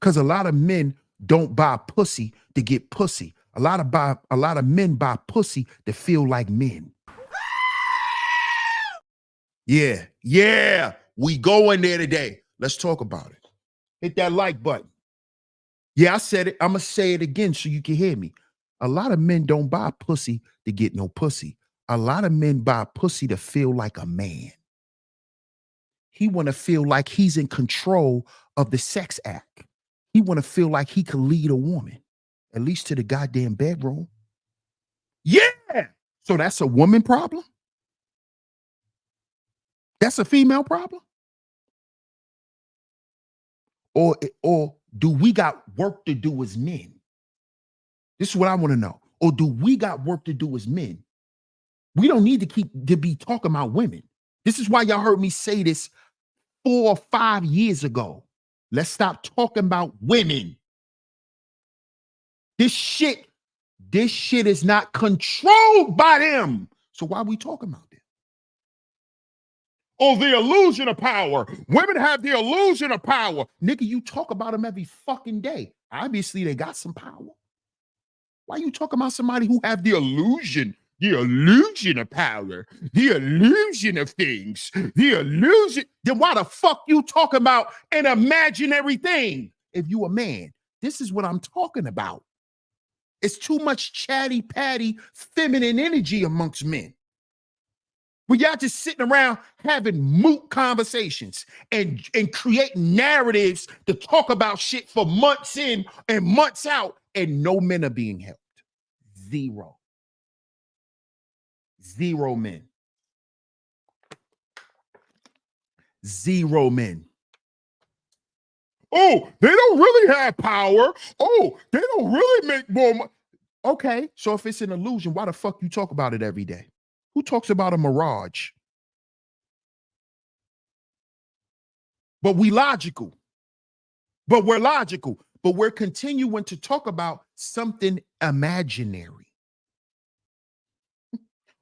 B: Because a lot of men don't buy pussy to get pussy. A lot of men buy pussy to feel like men. Yeah. We go in there today. Let's talk about it. Hit that like button. Yeah, I said it. I'm going to say it again so you can hear me. A lot of men don't buy pussy to get no pussy. A lot of men buy pussy to feel like a man. He want to feel like he's in control of the sex act. He want to feel like he can lead a woman, at least to the goddamn bedroom. Yeah. So that's a woman problem? That's a female problem? Or do we got work to do as men? This is what I want to know. Or do we got work to do as men? We don't need to be talking about women. This is why y'all heard me say this 4 or 5 years ago. Let's stop talking about women. This shit is not controlled by them. So why are we talking about that? Oh, the illusion of power. Women have the illusion of power. Nigga, you talk about them every fucking day. Obviously, they got some power. Why are you talking about somebody who have the illusion of power, the illusion of things, the illusion? Then why the fuck you talking about an imaginary thing if you a man? This is what I'm talking about. It's too much chatty patty feminine energy amongst men. We y'all just sitting around having moot conversations and creating narratives to talk about shit for months in and months out, and no men are being helped. Zero men. Zero men. Oh, they don't really have power. Oh, they don't really make more money. Okay, so if it's an illusion, why the fuck you talk about it every day? Who talks about a mirage? But we're logical. But we're continuing to talk about something imaginary.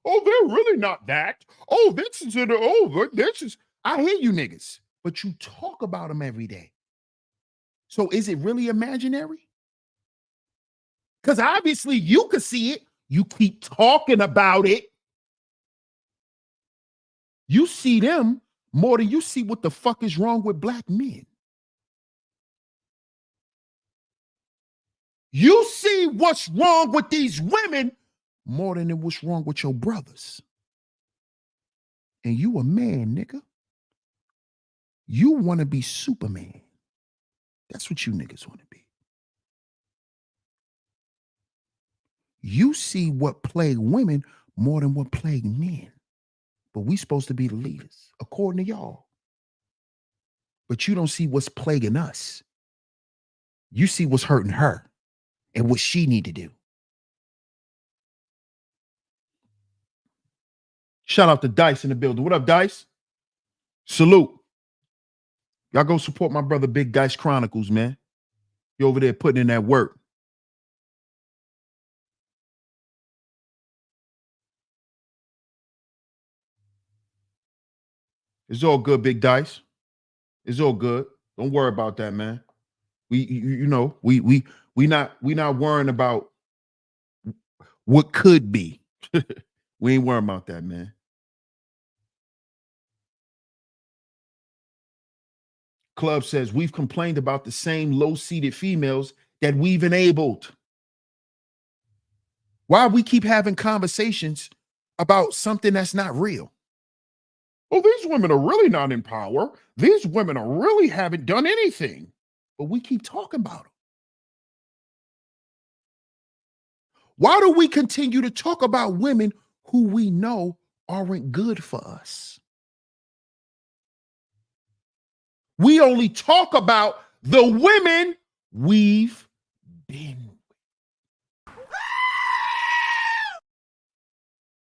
B: Oh, they're really not that. Oh, this is it. Oh, this is. I hear you niggas, but you talk about them every day. So is it really imaginary? Because obviously you can see it. You keep talking about it. You see them more than you see what the fuck is wrong with black men. You see what's wrong with these women more than what's wrong with your brothers. And you a man, nigga. You want to be Superman. That's what you niggas want to be. You see what plague women more than what plague men. But we supposed to be the leaders, according to y'all. But you don't see what's plaguing us. You see what's hurting her and what she need to do. Shout out to Dice in the building. What up, Dice? Salute. Y'all go support my brother Big Dice Chronicles, man. You over there putting in that work. It's all good, Big Dice. It's all good. Don't worry about that, man. We not worrying about what could be. We ain't worrying about that, man. Club says we've complained about the same low-seated females that we've enabled. Why we keep having conversations about something that's not real? Well, these women are really not in power. These women are really haven't done anything. But we keep talking about them. Why do we continue to talk about women who we know aren't good for us? We only talk about the women we've been with.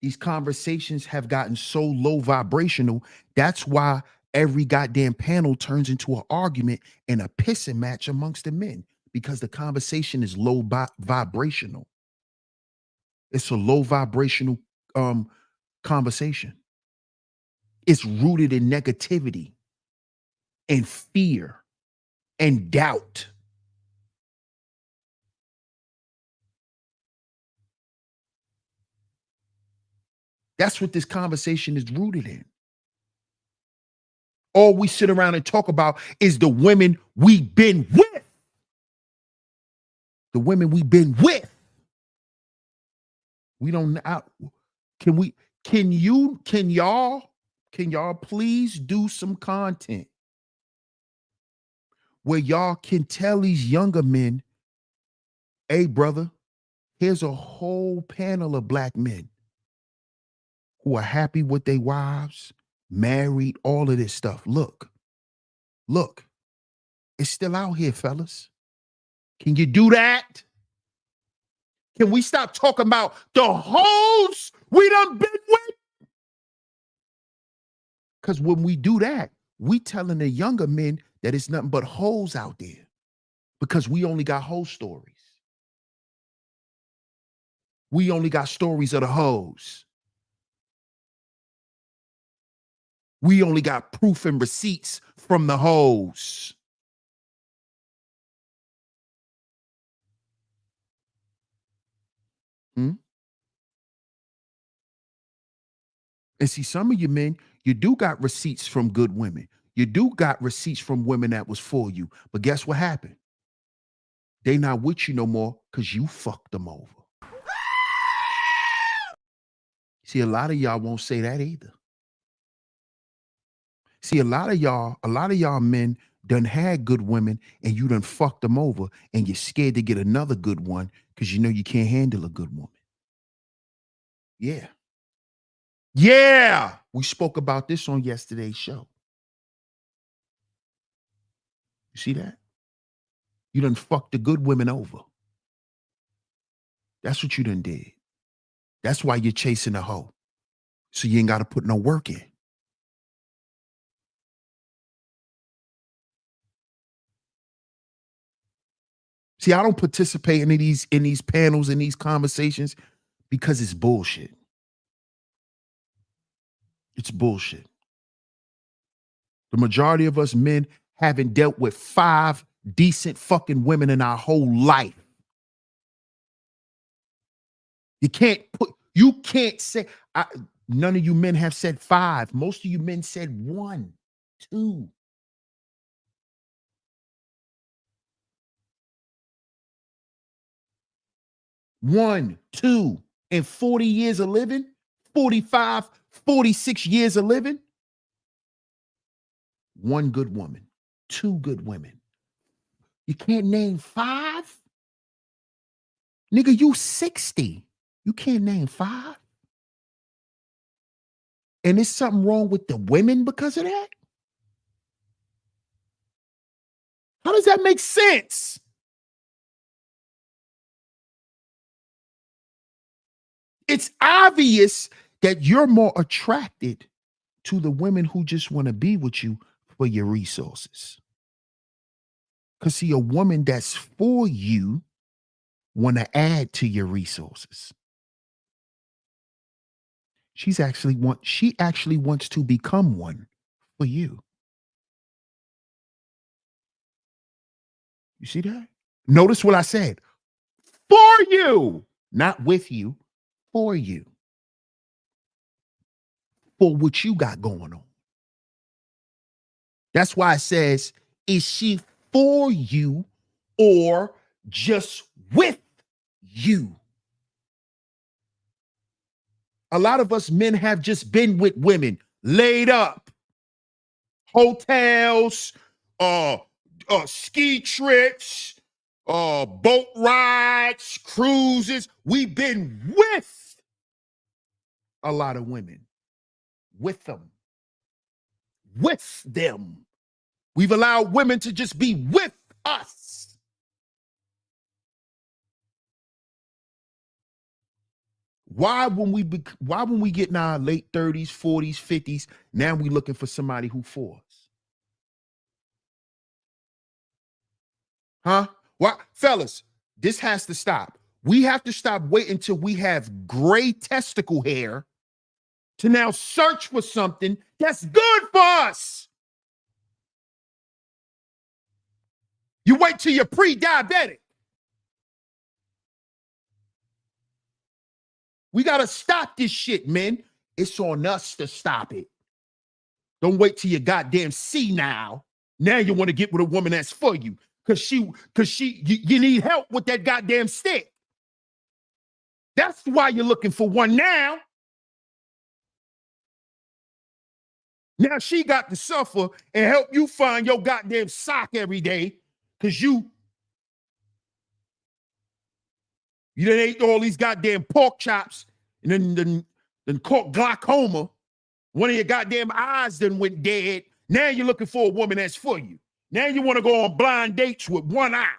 B: These conversations have gotten so low vibrational. That's why every goddamn panel turns into an argument and a pissing match amongst the men, because the conversation is low vibrational. It's a low vibrational conversation. It's rooted in negativity and fear and doubt. That's what this conversation is rooted in. All we sit around and talk about is the women we've been with. The women we've been with. We don't can y'all please do some content where y'all can tell these younger men, hey brother, here's a whole panel of black men who are happy with their wives, married, all of this stuff. Look, it's still out here, fellas. Can you do that? Can we stop talking about the hoes we done been with? Because when we do that, we telling the younger men that it's nothing but hoes out there, because we only got hoe stories. We only got stories of the hoes. We only got proof and receipts from the hoes. Hmm? And see, some of you men, you do got receipts from good women. You do got receipts from women that was for you. But guess what happened? They not with you no more because you fucked them over. See, a lot of y'all won't say that either. See, a lot of y'all men done had good women and you done fucked them over and you're scared to get another good one because you know you can't handle a good woman. Yeah. Yeah. We spoke about this on yesterday's show. You see that? You done fucked the good women over. That's what you done did. That's why you're chasing a hoe. So you ain't got to put no work in. See, I don't participate in these panels, in these conversations because it's bullshit. It's bullshit. The majority of us men haven't dealt with 5 decent fucking women in our whole life. You can't say, none of you men have said 5. Most of you men said 1, 2. One, two, in 40 years of living, 45, 46 years of living, 1 good woman, 2 good women. You can't name 5? Nigga, you 60. You can't name 5? And there's something wrong with the women because of that? How does that make sense? It's obvious that you're more attracted to the women who just want to be with you for your resources. Because see, a woman that's for you want to add to your resources. She actually wants to become one for you. You see that? Notice what I said. For you, not with you, for you. For what you got going on. That's why it says, is she for you or just with you? A lot of us men have just been with women, laid up, hotels, ski trips, boat rides, cruises. We've been with a lot of women, with them. We've allowed women to just be with us. Why when we get in our late 30s, 40s, 50s, now we looking for somebody who for us? Huh? Why, fellas, this has to stop. We have to stop waiting until we have gray testicle hair to now search for something that's good for us. You wait till you're pre-diabetic. We got to stop this shit, man. It's on us to stop it. Don't wait till you goddamn see now. Now you want to get with a woman that's for you because you need help with that goddamn stick. That's why you're looking for one now. Now she got to suffer and help you find your goddamn sock every day because you done ate all these goddamn pork chops and then caught glaucoma. One of your goddamn eyes then went dead. Now you're looking for a woman that's for you. Now you want to go on blind dates with one eye.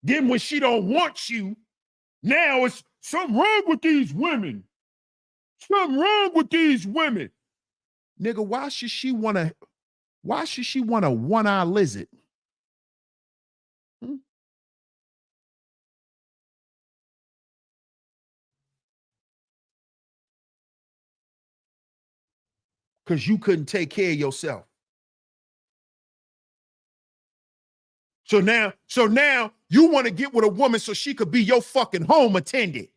B: Then when she don't want you, now it's something wrong with these women. Something wrong with these women. Nigga, why should she want a one-eye lizard? Hmm? because you couldn't take care of yourself. So now you want to get with a woman so she could be your fucking home attendant.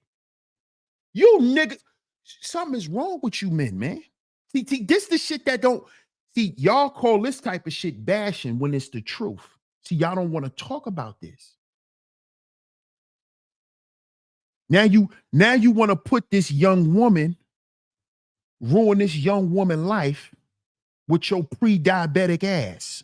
B: You niggas, something is wrong with you men, man. See, this the shit that don't, see, y'all call this type of shit bashing when it's the truth. See, y'all don't want to talk about this. Now you want to put this young woman, ruin this young woman life with your pre-diabetic ass.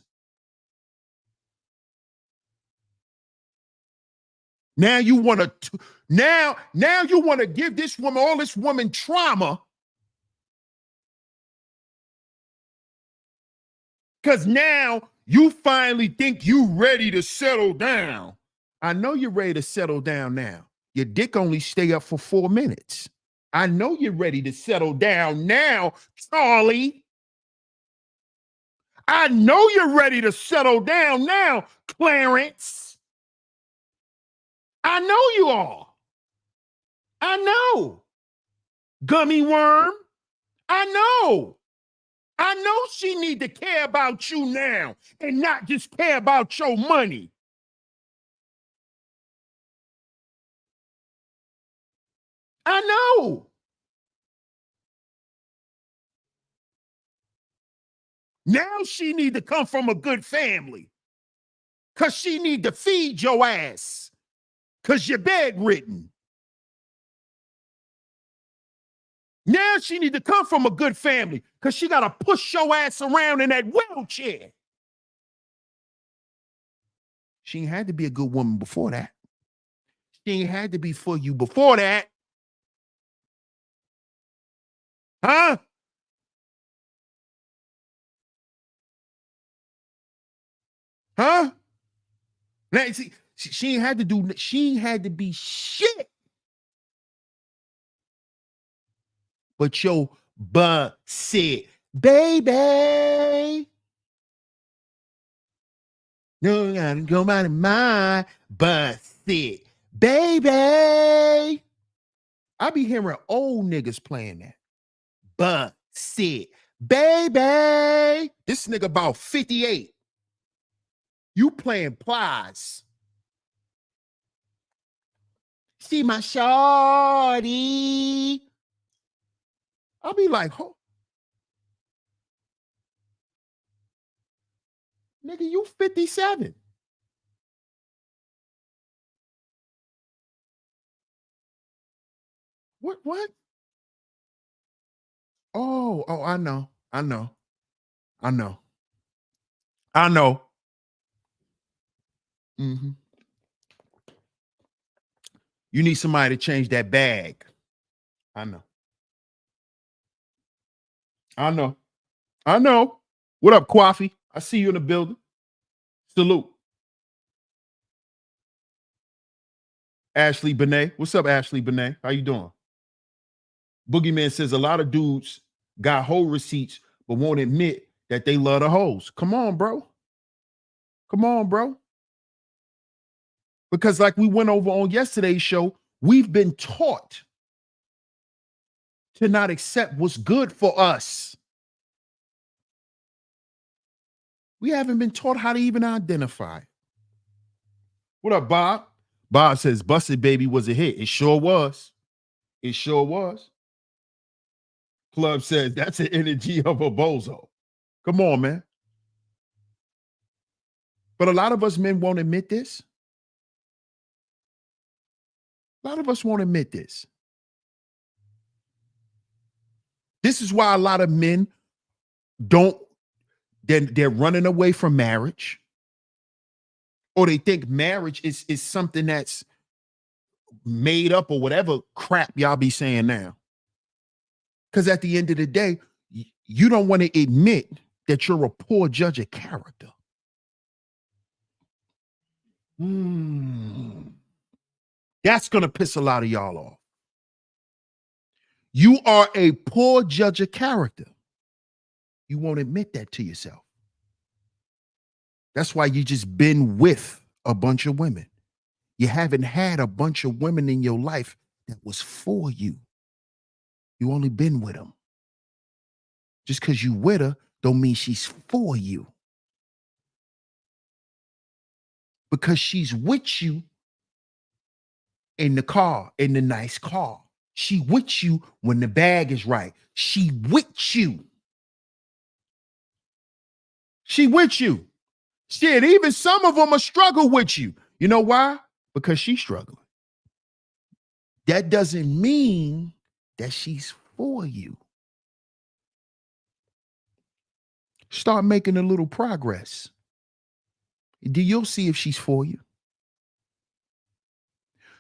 B: Now you want to now you want to give this woman all this woman trauma because now you finally think you ready to settle down. I know you're ready to settle down now. Your dick only stay up for 4 minutes. I know you're ready to settle down now, Charlie. I know you're ready to settle down now, Clarence. I know you are. I know. Gummy worm. I know. I know she need to care about you now and not just care about your money. I know. Now she need to come from a good family because she need to feed your ass because you're bedridden. Now she need to come from a good family because she got to push your ass around in that wheelchair. She ain't had to be a good woman before that. She ain't had to be for you before that. Huh? Huh? Now, see, she ain't had to do, she ain't had to be shit. But your butt said, baby, no, I gotta go by my butt said, baby. I be hearing old niggas playing that. Butt said, baby. This nigga about 58. You playing plies. See my shorty. I'll be like, oh, nigga, you 57. What? Oh, I know. Mm-hmm. You need somebody to change that bag. I know. What up, Coffee? I see you in the building. Salute. Ashley Benet. What's up, Ashley Benet? How you doing? Boogeyman says a lot of dudes got hoe receipts but won't admit that they love the hoes. Come on, bro. Because like we went over on yesterday's show, we've been taught to not accept what's good for us. We haven't been taught how to even identify. What up, Bob? Bob says Busted Baby was a hit. It sure was. Club says that's the energy of a bozo. Come on, man. But a lot of us men won't admit this. This is why a lot of men they're running away from marriage, or they think marriage is something that's made up or whatever crap y'all be saying now. Because at the end of the day, you don't want to admit that you're a poor judge of character. That's going to piss a lot of y'all off. You are a poor judge of character. You won't admit that to yourself. That's why you just been with a bunch of women. You haven't had a bunch of women in your life that was for you. You only been with them. just because you with her don't mean she's for you. Because she's with you in the car, in the nice car. She with you when the bag is right. She with you. She with you. Shit, even some of them are struggle with you. You know why? Because she's struggling. That doesn't mean that she's for you. Start making a little progress. You'll see if she's for you.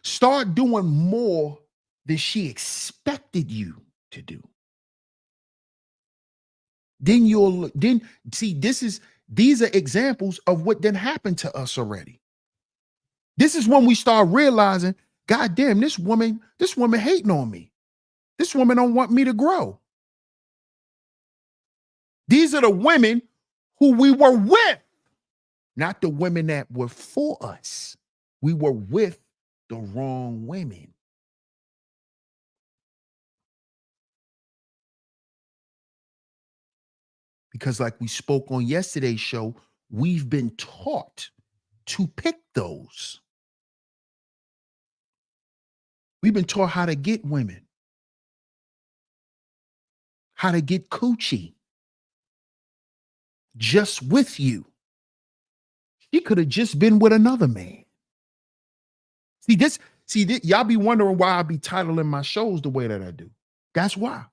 B: Start doing more than she expected you to do. Then see, these are examples of what then happened to us already. This is when we start realizing, God damn, this woman hating on me. This woman don't want me to grow. These are the women who we were with, not the women that were for us. We were with the wrong women. Because like we spoke on yesterday's show, we've been taught to pick those. We've been taught how to get women, how to get coochie just with you. She could have just been with another man. See, y'all be wondering why I be titling my shows the way that I do. That's why.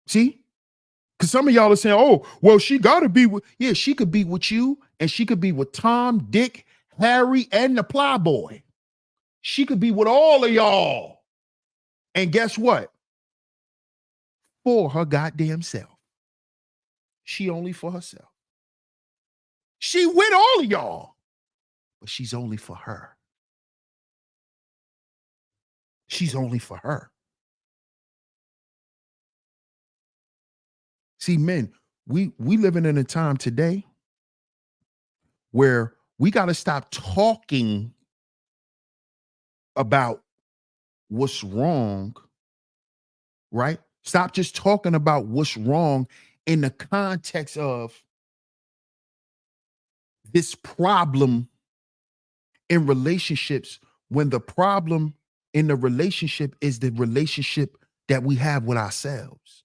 B: See? Because some of y'all are saying, oh, well, she got to be with, yeah, she could be with you, and she could be with Tom, Dick, Harry, and the Playboy. She could be with all of y'all. And guess what? For her goddamn self. She only for herself. She with all of y'all, but she's only for her. She's only for her. See, men, we living in a time today where we got to stop talking about what's wrong, right? Stop just talking about what's wrong in the context of this problem in relationships, when the problem in the relationship is the relationship that we have with ourselves.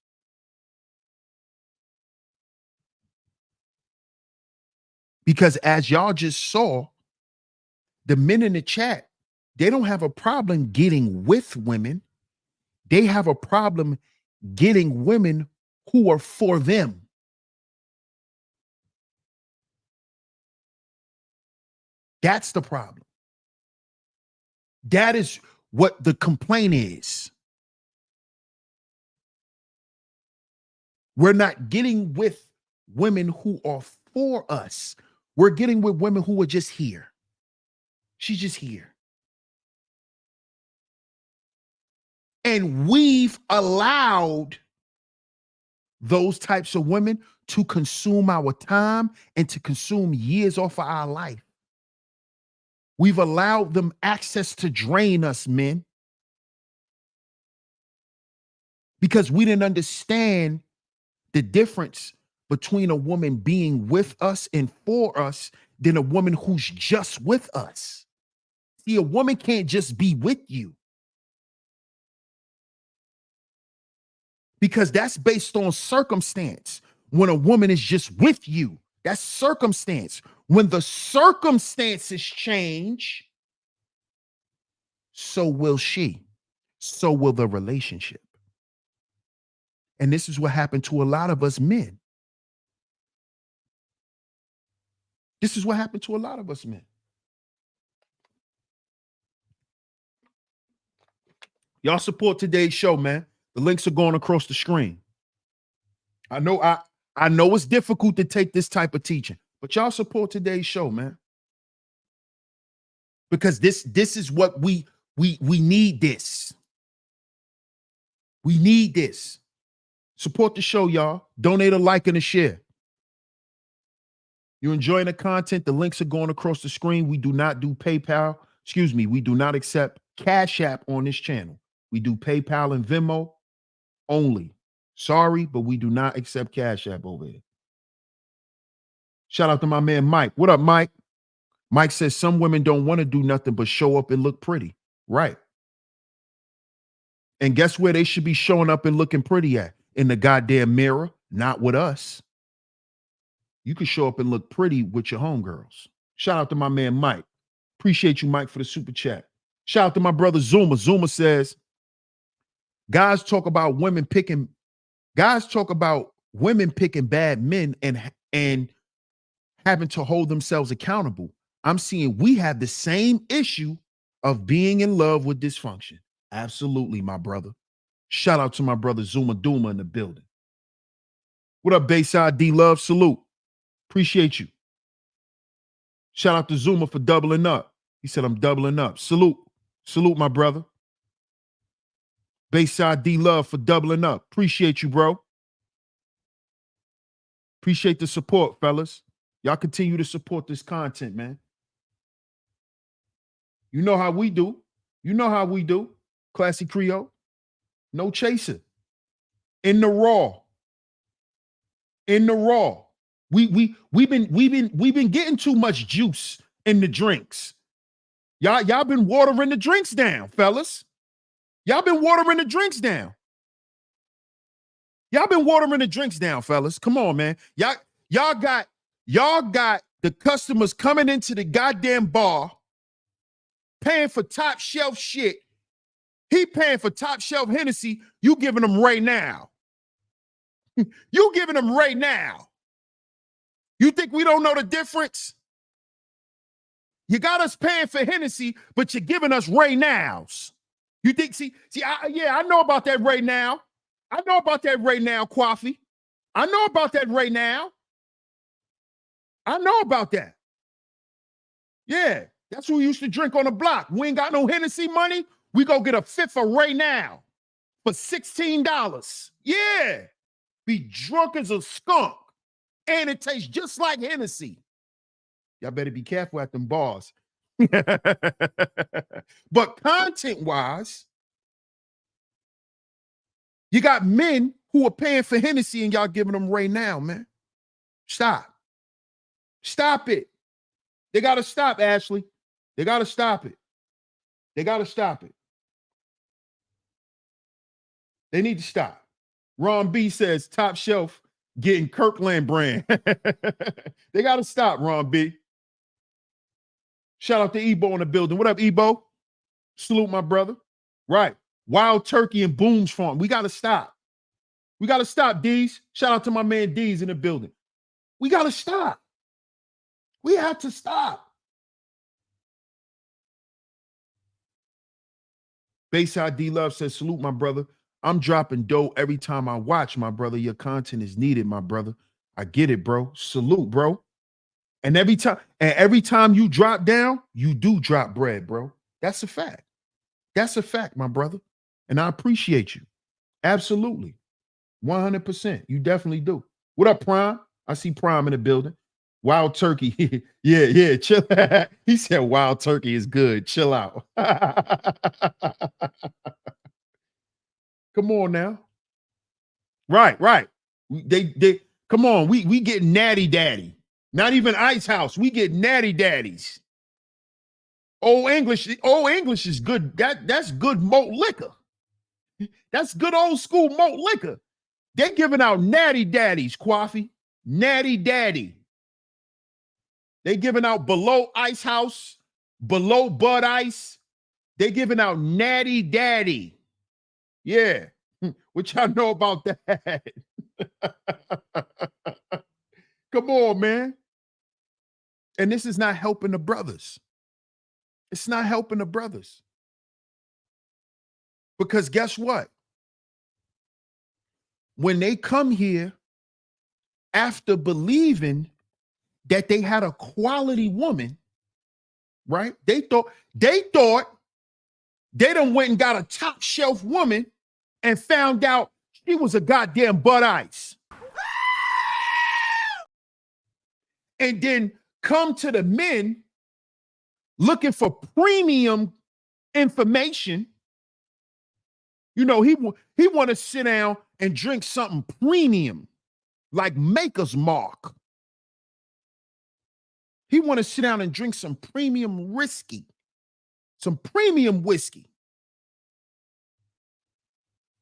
B: Because as y'all just saw, the men in the chat, they don't have a problem getting with women. They have a problem getting women who are for them. That's the problem. That is what the complaint is. We're not getting with women who are for us. We're getting with women who are just here. She's just here. And we've allowed those types of women to consume our time and to consume years off of our life. We've allowed them access to drain us, men, because we didn't understand the difference between a woman being with us and for us than a woman who's just with us. See, a woman can't just be with you, because that's based on circumstance. When a woman is just with you, that's circumstance. When the circumstances change, so will she. So will the relationship. And this is what happened to a lot of us men. This is what happened to a lot of us men. Y'all support today's show, man. The links are going across the screen. I know it's difficult to take this type of teaching, but y'all support today's show, man. Because this is what we need this. We need this. Support the show, y'all. Donate a like and a share. You're enjoying the content. The links are going across the screen. We do not do PayPal. We do not accept Cash App on this channel. We do PayPal and Venmo. only. Sorry, but we do not accept Cash App over here. Shout out to my man Mike. What up, Mike? Mike says some women don't want to do nothing but show up and look pretty. Right. And guess where they should be showing up and looking pretty at? In the goddamn mirror, not with us. You can show up and look pretty with your homegirls. Shout out to my man Mike. Appreciate you, Mike, for the super chat. Shout out to my brother Zuma. Zuma says, guys talk about women picking bad men and having to hold themselves accountable. I'm seeing we have the same issue of being in love with dysfunction. Absolutely, my brother. Shout out to my brother Zuma Duma in the building. What up, Bayside D Love? Salute. Appreciate you. Shout out to Zuma for doubling up. He said, I'm doubling up. Salute. Salute, my brother. Bayside D Love for doubling up. Appreciate you, bro. Appreciate the support, fellas. Y'all continue to support this content, man. You know how we do. You know how we do. Classy Creole. No chaser. In the raw. In the raw. We've been getting too much juice in the drinks. Y'all been watering the drinks down, fellas. Y'all been watering the drinks down. Y'all been watering the drinks down, fellas. Come on, man. Y'all got the customers coming into the goddamn bar, paying for top shelf shit. He paying for top shelf Hennessy. You giving them right now. You giving them right now. You think we don't know the difference? You got us paying for Hennessy, but you're giving us right nows. You think, I know about that right now. I know about that right now, Coffee. I know about that right now. I know about that. Yeah, that's who used to drink on the block. We ain't got no Hennessy money. We go get a fifth of right now for $16. Yeah, be drunk as a skunk. And it tastes just like Hennessy. Y'all better be careful at them bars. But content-wise, you got men who are paying for Hennessy and y'all giving them right now, man. Stop. Stop it. They got to stop, Ashley. They got to stop it. They got to stop it. They need to stop. Ron B says, top shelf getting Kirkland brand. They got to stop, Ron B. Shout out to Ebo in the building. What up, Ebo? Salute, my brother. Right. Wild Turkey and Booms Farm. We got to stop. We got to stop, D's. Shout out to my man D's in the building. We got to stop. We have to stop. Bayside D Love says, salute, my brother. I'm dropping dough every time I watch, my brother. Your content is needed, my brother. I get it, bro. Salute, bro. And every time you drop down, you do drop bread, bro. That's a fact. That's a fact, my brother. And I appreciate you. Absolutely. 100%. You definitely do. What up, Prime? I see Prime in the building. Wild Turkey. Yeah. Chill. He said Wild Turkey is good. Chill out. Come on now. Right. They come on. We get natty daddy. Not even Ice House. We get natty daddies. Old English is good. That's good malt liquor. That's good old school malt liquor. They're giving out natty daddies, Coffee. Natty daddy. They giving out below Ice House, below Bud Ice. They giving out natty daddy. Yeah. What y'all know about that? Come on, man. And this is not helping the brothers. It's not helping the brothers. Because guess what? When they come here after believing that they had a quality woman, right? They thought they done went and got a top shelf woman and found out she was a goddamn Bud Ice. And then come to the men looking for premium information. You know, he want to sit down and drink something premium, like Maker's Mark. He want to sit down and drink some premium whiskey, some premium whiskey.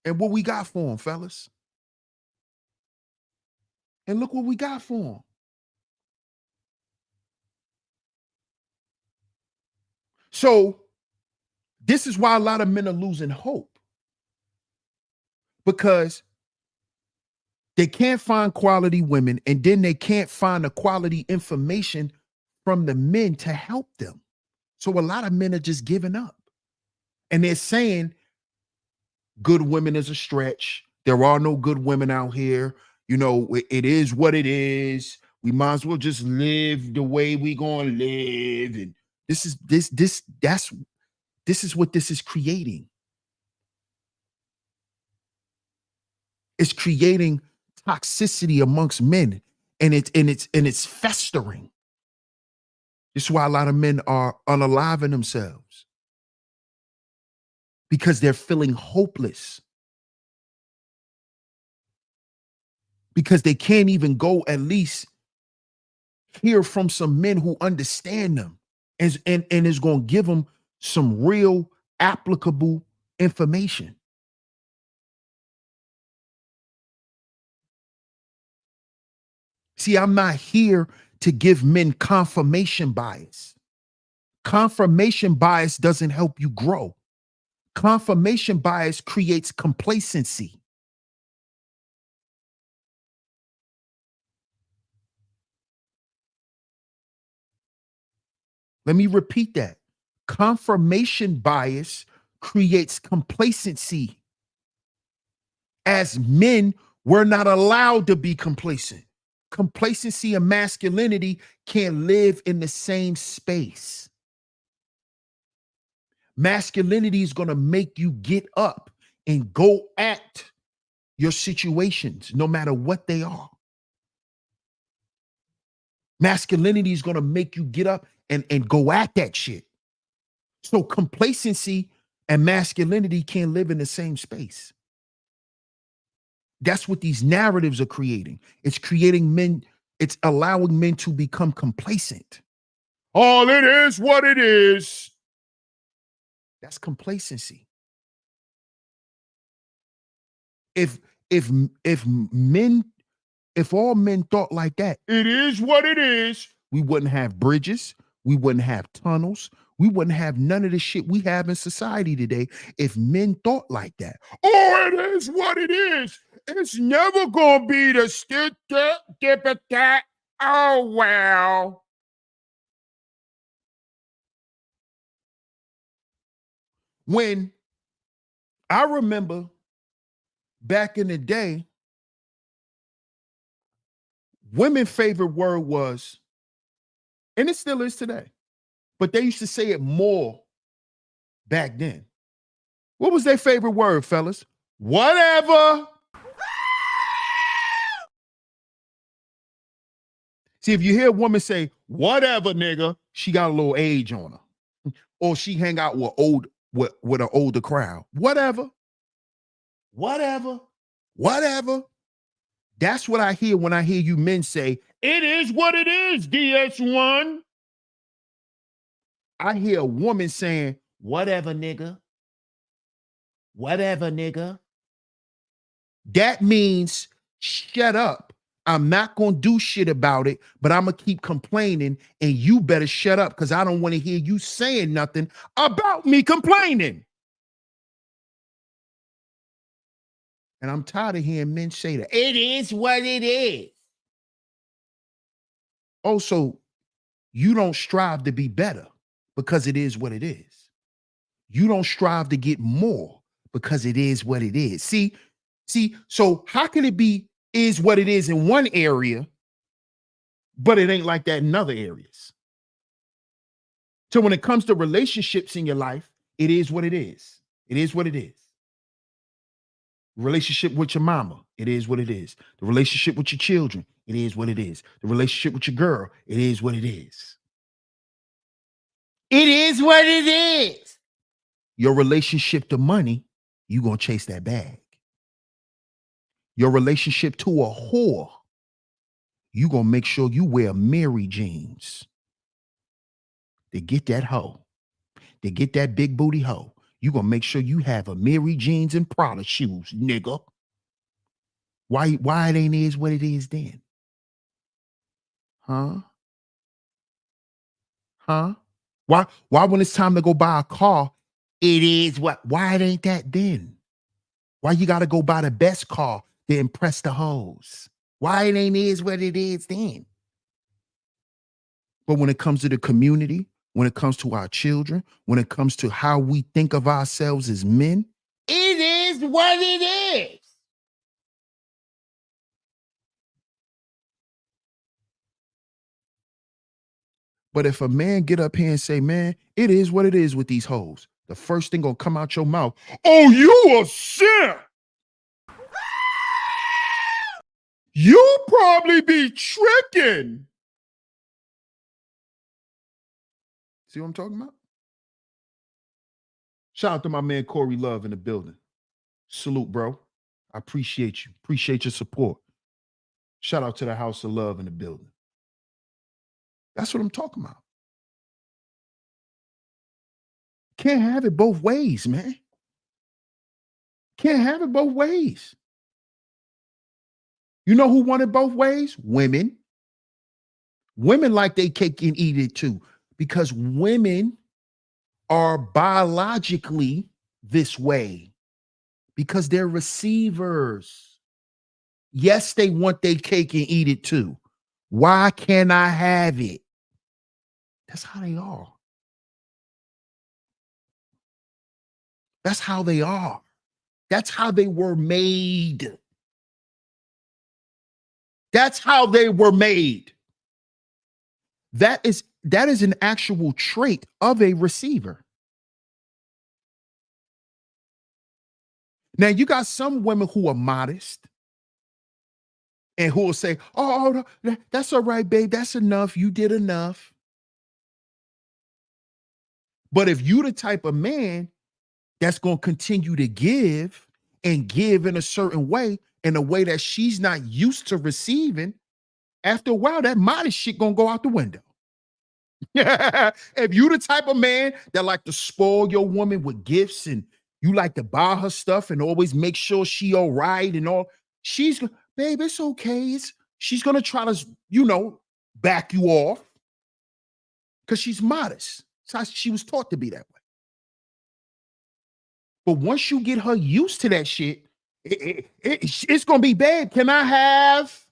B: And what we got for him, fellas? And look what we got for him. So this is why a lot of men are losing hope, because they can't find quality women, and then they can't find the quality information from the men to help them. So a lot of men are just giving up, and they're saying good women is a stretch. There are no good women out here. You know, it is what it is. We might as well just live the way we gonna live. And this is what this is creating. It's creating toxicity amongst men, and it's festering. This is why a lot of men are unaliving themselves, because they're feeling hopeless, because they can't even go at least hear from some men who understand them and is going to give them some real applicable information. See, I'm not here to give men confirmation bias. Confirmation bias doesn't help you grow. Confirmation bias creates complacency. Let me repeat that. Confirmation bias creates complacency. As men, we're not allowed to be complacent. Complacency and masculinity can't live in the same space. Masculinity is going to make you get up and go at your situations, no matter what they are. Masculinity is going to make you get up and go at that shit. So complacency and masculinity can't live in the same space. That's what these narratives are creating. It's creating men, it's allowing men to become complacent. All it is what it is. That's complacency. If all men thought like that, it is what it is, we wouldn't have bridges, we wouldn't have tunnels, we wouldn't have none of the shit we have in society today if men thought like that. Oh, it is what it is. It's never gonna be the stick that. Oh, well. When I remember back in the day, women's favorite word was, and it still is today, but they used to say it more back then. What was their favorite word, fellas? Whatever. See, if you hear a woman say, whatever, nigga, she got a little age on her. Or she hang out with an older crowd. Whatever. Whatever. Whatever. That's what I hear when I hear you men say, it is what it is, DS1. I hear a woman saying, whatever, nigga. Whatever, nigga. That means shut up. I'm not going to do shit about it, but I'm going to keep complaining, and you better shut up because I don't want to hear you saying nothing about me complaining. And I'm tired of hearing men say that. It is what it is. Oh, so you don't strive to be better because it is what it is. You don't strive to get more because it is what it is. See, so how can it be is what it is in one area, but it ain't like that in other areas? So when it comes to relationships in your life, it is what it is. It is what it is. Relationship with your mama, it is what it is. The relationship with your children, it is what it is. The relationship with your girl, it is what it is. It is what it is. Your relationship to money, you going to chase that bag. Your relationship to a whore, you going to make sure you wear Mary jeans to get that hoe, to get that big booty hoe. You going to make sure you have a Mary jeans and Prada shoes, nigga. Why it ain't is what it is then? Huh? Why when it's time to go buy a car, it is what? Why it ain't that then? Why you got to go buy the best car to impress the hoes? Why it ain't is what it is then? But when it comes to the community, when it comes to our children, when it comes to how we think of ourselves as men, it is what it is. But if a man get up here and say, man, it is what it is with these hoes, the first thing gonna come out your mouth, oh, you a simp. You probably be tricking. See what I'm talking about? Shout out to my man Corey Love in the building. Salute, bro. I appreciate you. Appreciate your support. Shout out to the House of Love in the building. That's what I'm talking about. Can't have it both ways, man. Can't have it both ways. You know who want it both ways? Women. Women like they cake and eat it too, because women are biologically this way because they're receivers. Yes, they want their cake and eat it too. Why can't I have it? That's how they are. That's how they are. That's how they were made. That's how they were made. That is an actual trait of a receiver. Now, you got some women who are modest and who will say, oh, that's all right, babe. That's enough. You did enough. But if you the type of man that's going to continue to give and give in a certain way, in a way that she's not used to receiving, after a while, that modest shit going to go out the window. If you the type of man that like to spoil your woman with gifts and you like to buy her stuff and always make sure she all right and all, babe, it's okay. She's going to try to, back you off because she's modest. So she was taught to be that way. But once you get her used to that shit, it's going to be, babe, can I have?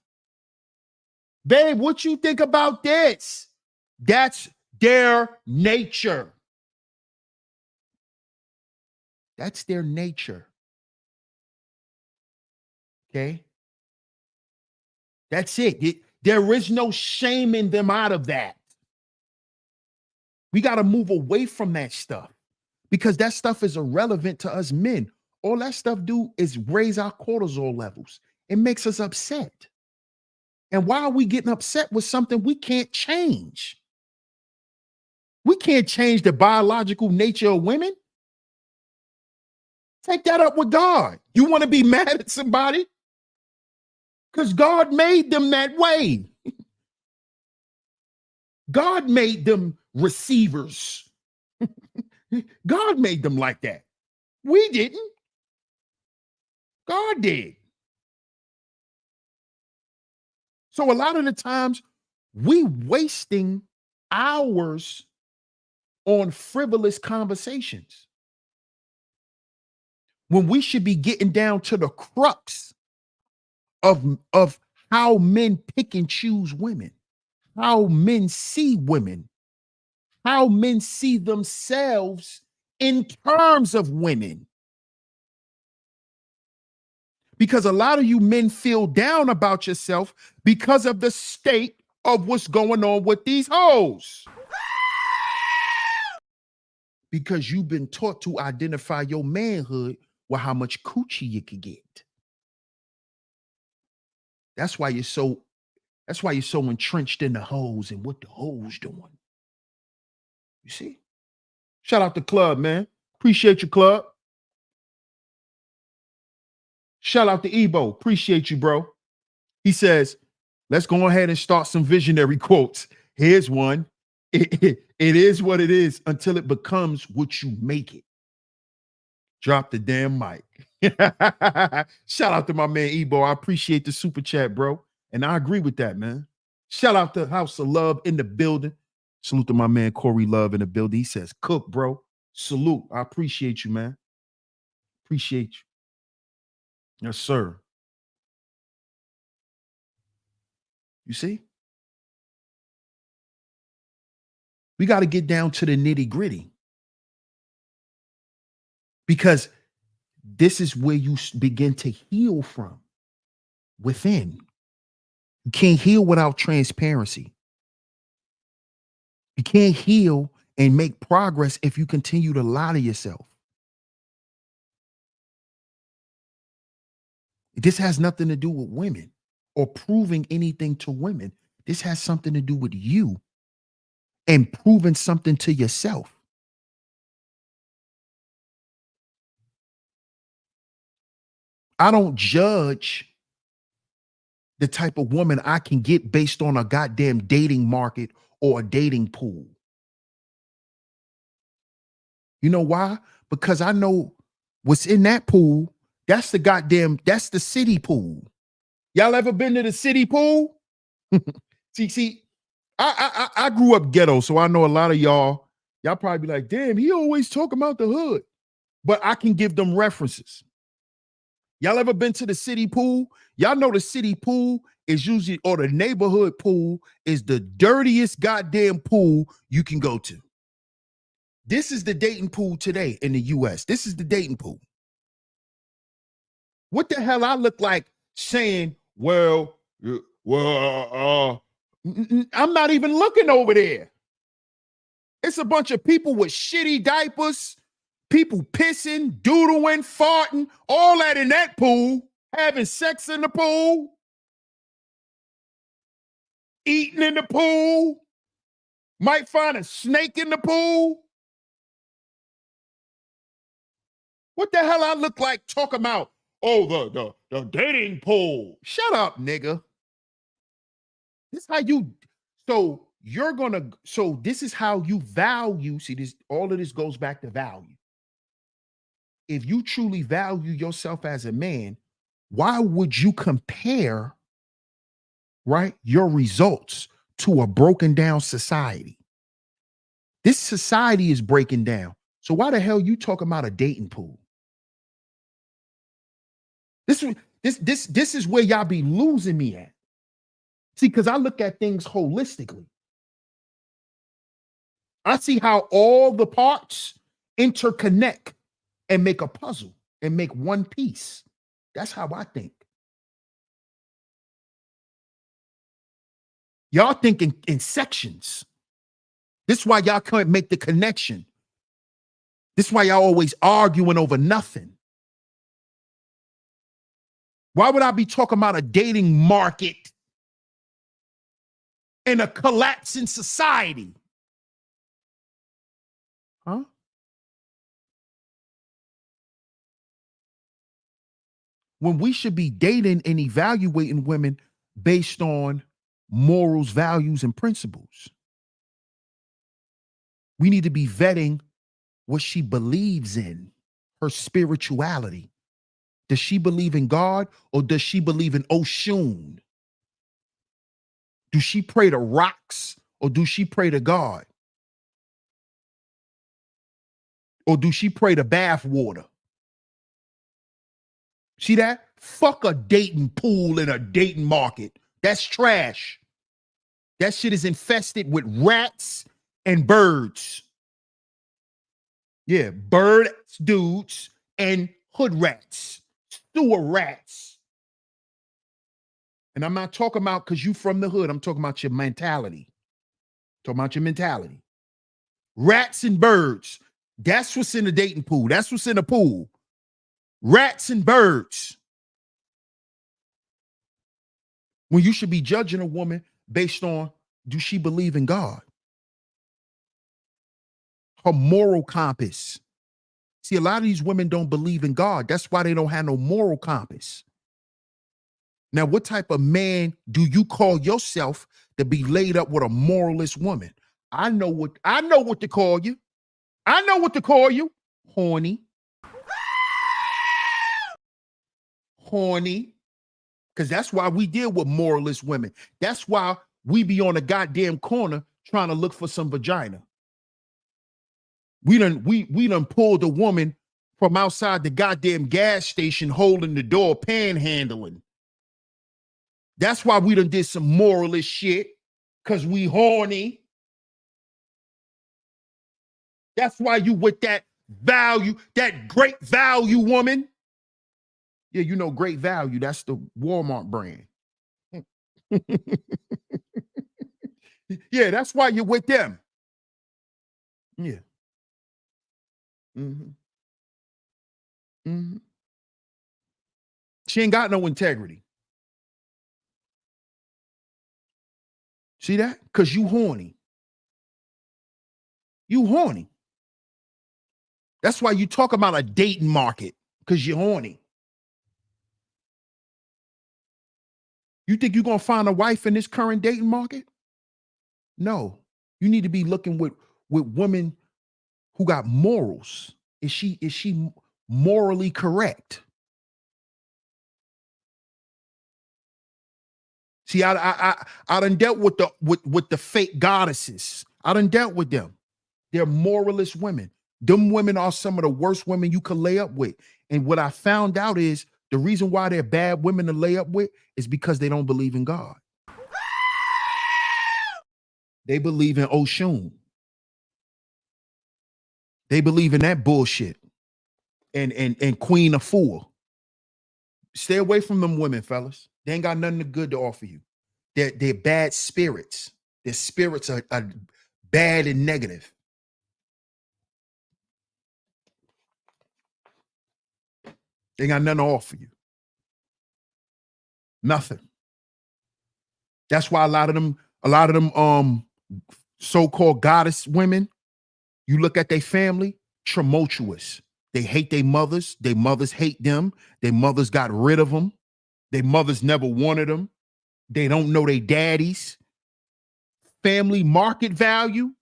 B: Babe, what you think about this? That's their nature. That's their nature. Okay? That's it. There is no shaming them out of that. We got to move away from that stuff because that stuff is irrelevant to us men. All that stuff do is raise our cortisol levels. It makes us upset. And why are we getting upset with something we can't change? We can't change the biological nature of women. Take that up with God. You want to be mad at somebody? Because God made them that way. God made them receivers. God made them like that. We didn't. God did. So a lot of the times we wasting hours on frivolous conversations when we should be getting down to the crux of how men pick and choose women, how men see women, how men see themselves in terms of women. Because a lot of you men feel down about yourself because of the state of what's going on with these hoes. Because you've been taught to identify your manhood with how much coochie you could get. That's why you're so entrenched in the hoes and what the hoes doing. You see? Shout out to Club, man. Appreciate you, Club. Shout out to Ebo. Appreciate you, bro. He says, let's go ahead and start some visionary quotes. Here's one. It is what it is until it becomes what you make it. Drop the damn mic. Shout out to my man Ebo. I appreciate the super chat, bro. And I agree with that, man. Shout out to House of Love in the building. Salute to my man Corey Love in the building. He says, cook, bro. Salute. I appreciate you, man. Appreciate you. Yes, sir. You see? We got to get down to the nitty gritty. Because this is where you begin to heal from within. You can't heal without transparency. You can't heal and make progress if you continue to lie to yourself. This has nothing to do with women or proving anything to women. This has something to do with you and proving something to yourself. I don't judge the type of woman I can get based on a goddamn dating market or a dating pool. You know why? Because I know what's in that pool. That's the city pool. Y'all ever been to the city pool? see, I grew up ghetto, so I know a lot of y'all probably be like, damn, he always talking about the hood. But I can give them references. Y'all ever been to the city pool? Y'all know the city pool is usually, or the neighborhood pool is the dirtiest goddamn pool you can go to. This is the dating pool today in the US. This is the dating pool. What the hell I look like saying, well, I'm not even looking over there. It's a bunch of people with shitty diapers, people pissing, doodling, farting, all that in that pool, having sex in the pool, eating in the pool, might find a snake in the pool. What the hell I look like talking about, oh, the dating pool? Shut up, nigga. This how you, so this is how you value. See, this, all of this goes back to value. If you truly value yourself as a man, why would you compare, right, your results to a broken down society? This society is breaking down. So why the hell you talking about a dating pool? This is where y'all be losing me at. See, because I look at things holistically. I see how all the parts interconnect and make a puzzle and make one piece. That's how I think. Y'all think in sections. This is why y'all can't make the connection. This is why y'all always arguing over nothing. Why would I be talking about a dating market in a collapsing society? Huh? When we should be dating and evaluating women based on morals, values, and principles. We need to be vetting what she believes in, her spirituality. Does she believe in God or does she believe in Oshun? Do she pray to rocks or do she pray to God? Or do she pray to bath water? See that? Fuck a dating pool in a dating market. That's trash. That shit is infested with rats and birds. Yeah, birds, dudes, and hood rats, sewer rats. And I'm not talking about because you from the hood. I'm talking about your mentality. Talking about your mentality. Rats and birds. That's what's in the dating pool. That's what's in the pool. Rats and birds. When you should be judging a woman based on, do she believe in God? Her moral compass. See, a lot of these women don't believe in God. That's why they don't have no moral compass. Now, what type of man do you call yourself to be laid up with a moralist woman? I know what to call you. I know what to call you. Horny. Horny. Because that's why we deal with moralist women. That's why we be on a goddamn corner trying to look for some vagina. We done pulled a woman from outside the goddamn gas station holding the door, panhandling. That's why we done did some moralist shit, because we horny. That's why you with that value, that great value woman. Yeah, you know, great value. That's the Walmart brand. Yeah, that's why you're with them. Yeah. Mm-hmm. Mm-hmm. She ain't got no integrity. See that? Because you horny. You horny. That's why you talk about a dating market, because you're horny. You think you're going to find a wife in this current dating market? No. You need to be looking with women who got morals. Is she morally correct? See, I done dealt with the fake goddesses. I done dealt with them. They're moralist women. Them women are some of the worst women you could lay up with. And what I found out is the reason why they're bad women to lay up with is because they don't believe in God. They believe in Oshun. They believe in that bullshit. And Queen of Fool. Stay away from them women, fellas. They ain't got nothing good to offer you. They're bad spirits. Their spirits are bad and negative. They got nothing to offer you. Nothing. That's why a lot of them so-called goddess women, you look at their family, tumultuous. They hate their mothers hate them, their mothers got rid of them, their mothers never wanted them, they don't know their daddies. Family market value.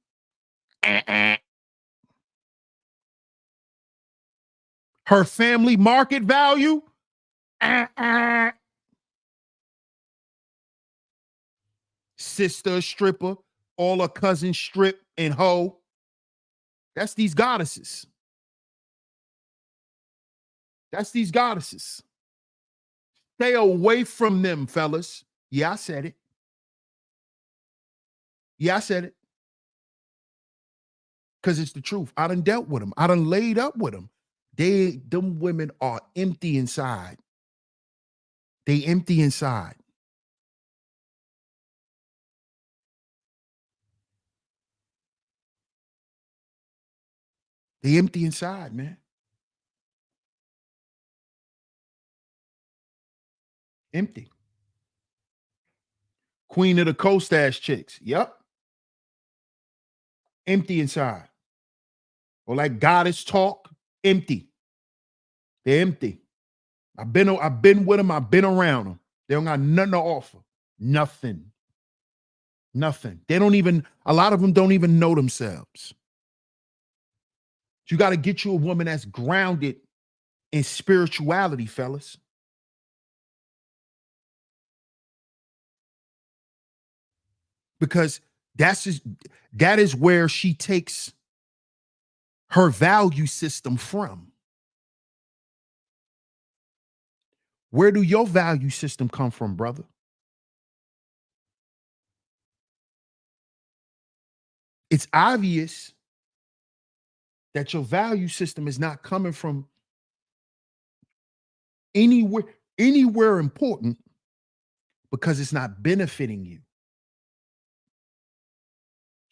B: Her family market value. Sister stripper, all her cousins strip and hoe. That's these goddesses. That's these goddesses. Stay away from them, fellas. Yeah, I said it. Yeah, I said it. Because it's the truth. I done dealt with them. I done laid up with them. Them women are empty inside. They empty inside. They empty inside, man. Empty. Queen of the Coast ass chicks. Yep. Empty inside. Or like goddess talk, empty. They're empty. I've been with them. I've been around them. They don't got nothing to offer. Nothing. Nothing. A lot of them don't even know themselves. You got to get you a woman that's grounded in spirituality, fellas. Because that is where she takes her value system from. Where do your value system come from, brother? It's obvious that your value system is not coming from anywhere important, because it's not benefiting you.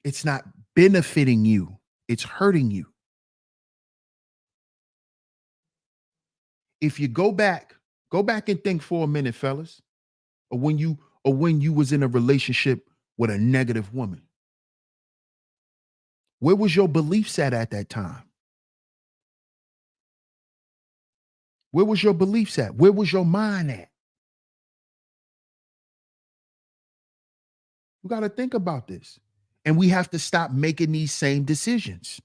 B: It's not benefiting you. It's hurting you. If you go back and think for a minute, fellas, or when you was in a relationship with a negative woman. Where was your beliefs at that time? Where was your beliefs at? Where was your mind at? You got to think about this. And we have to stop making these same decisions.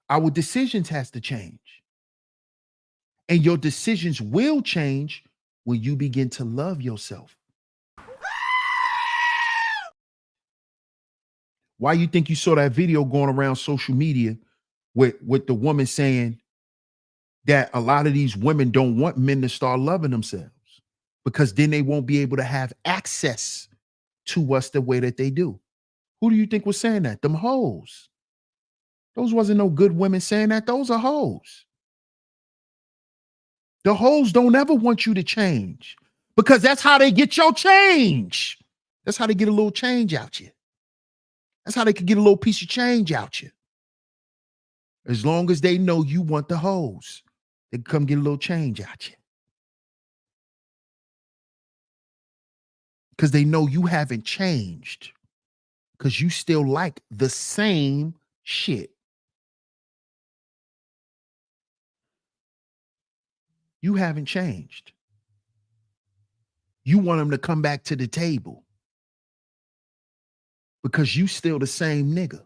B: Our decisions has to change. And your decisions will change when you begin to love yourself. Why you think you saw that video going around social media with the woman saying that a lot of these women don't want men to start loving themselves because then they won't be able to have access to us the way that they do? Who do you think was saying that? Them hoes. Those wasn't no good women saying that. Those are hoes. The hoes don't ever want you to change because that's how they get your change. That's how they get a little change out you. That's how they can get a little piece of change out you. As long as they know you want the hoes, they can come get a little change out you. Because they know you haven't changed. Because you still like the same shit. You haven't changed. You want them to come back to the table because you still the same nigga.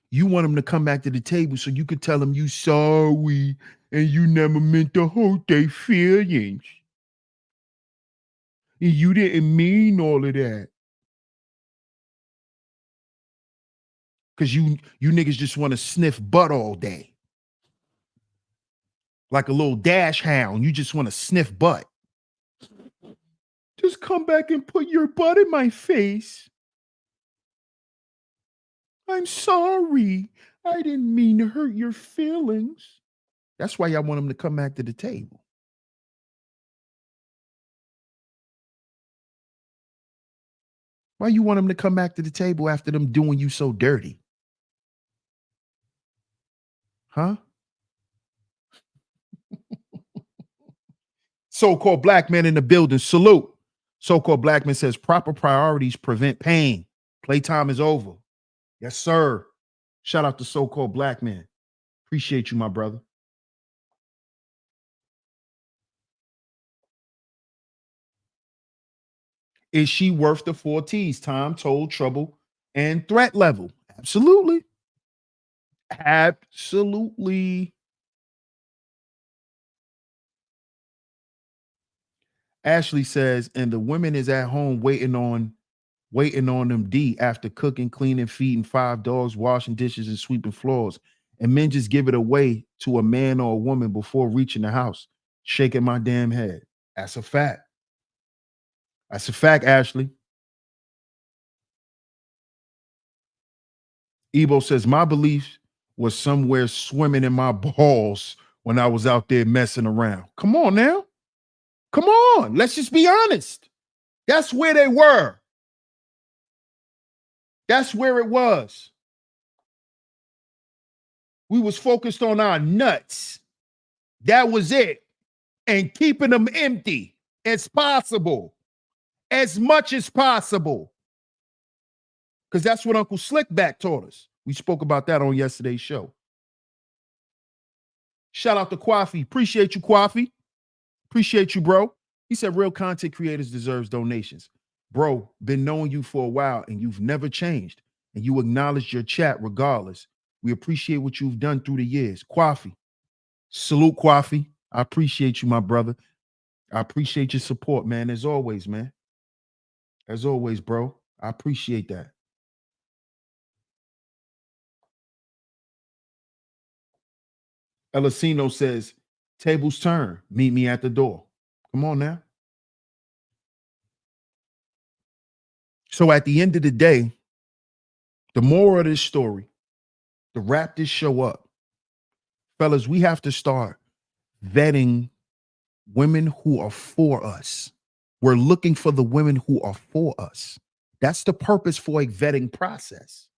B: You want them to come back to the table so you could tell them you sorry and you never meant to hurt their feelings. And you didn't mean all of that. Because you niggas just want to sniff butt all day. Like a little dash hound. You just want to sniff butt. Just come back and put your butt in my face. I'm sorry. I didn't mean to hurt your feelings. That's why y'all want them to come back to the table. Why you want them to come back to the table after them doing you so dirty? Huh? So-called black man in the building. Salute. So-called black man says proper priorities prevent pain. Playtime is over. Yes, sir. Shout out to so-called black man. Appreciate you, my brother. Is she worth the 4 T's? Time, toll, trouble, and threat level? Absolutely. Absolutely. Ashley says, and the women is at home waiting on them D after cooking, cleaning, feeding 5 dogs, washing dishes, and sweeping floors. And men just give it away to a man or a woman before reaching the house. Shaking my damn head. That's a fact. That's a fact, Ashley. Ebo says, my belief was somewhere swimming in my balls when I was out there messing around. Come on now. Come on. Let's just be honest. That's where they were. That's where it was. We was focused on our nuts. That was it. And keeping them empty as possible. As much as possible. Because that's what Uncle Slickback taught us. We spoke about that on yesterday's show. Shout out to Kwafi. Appreciate you, Kwafi. Appreciate you, bro. He said real content creators deserves donations. Bro, been knowing you for a while and you've never changed. And you acknowledged your chat regardless. We appreciate what you've done through the years. Kwafi. Salute, Kwafi. I appreciate you, my brother. I appreciate your support, man. As always, man. As always, bro. I appreciate that. Elisino says, tables turn. Meet me at the door. Come on now. So at the end of the day, the moral of this story, to wrap this show up, fellas, we have to start vetting women who are for us. We're looking for the women who are for us. That's the purpose for a vetting process.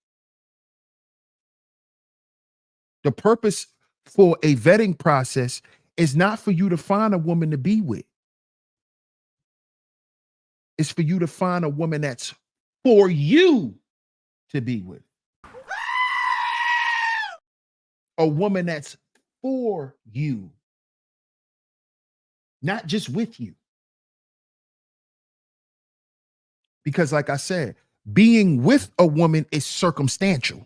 B: The purpose for a vetting process is not for you to find a woman to be with. It's for you to find a woman that's for you to be with. A woman that's for you, not just with you. Because, like I said, being with a woman is circumstantial.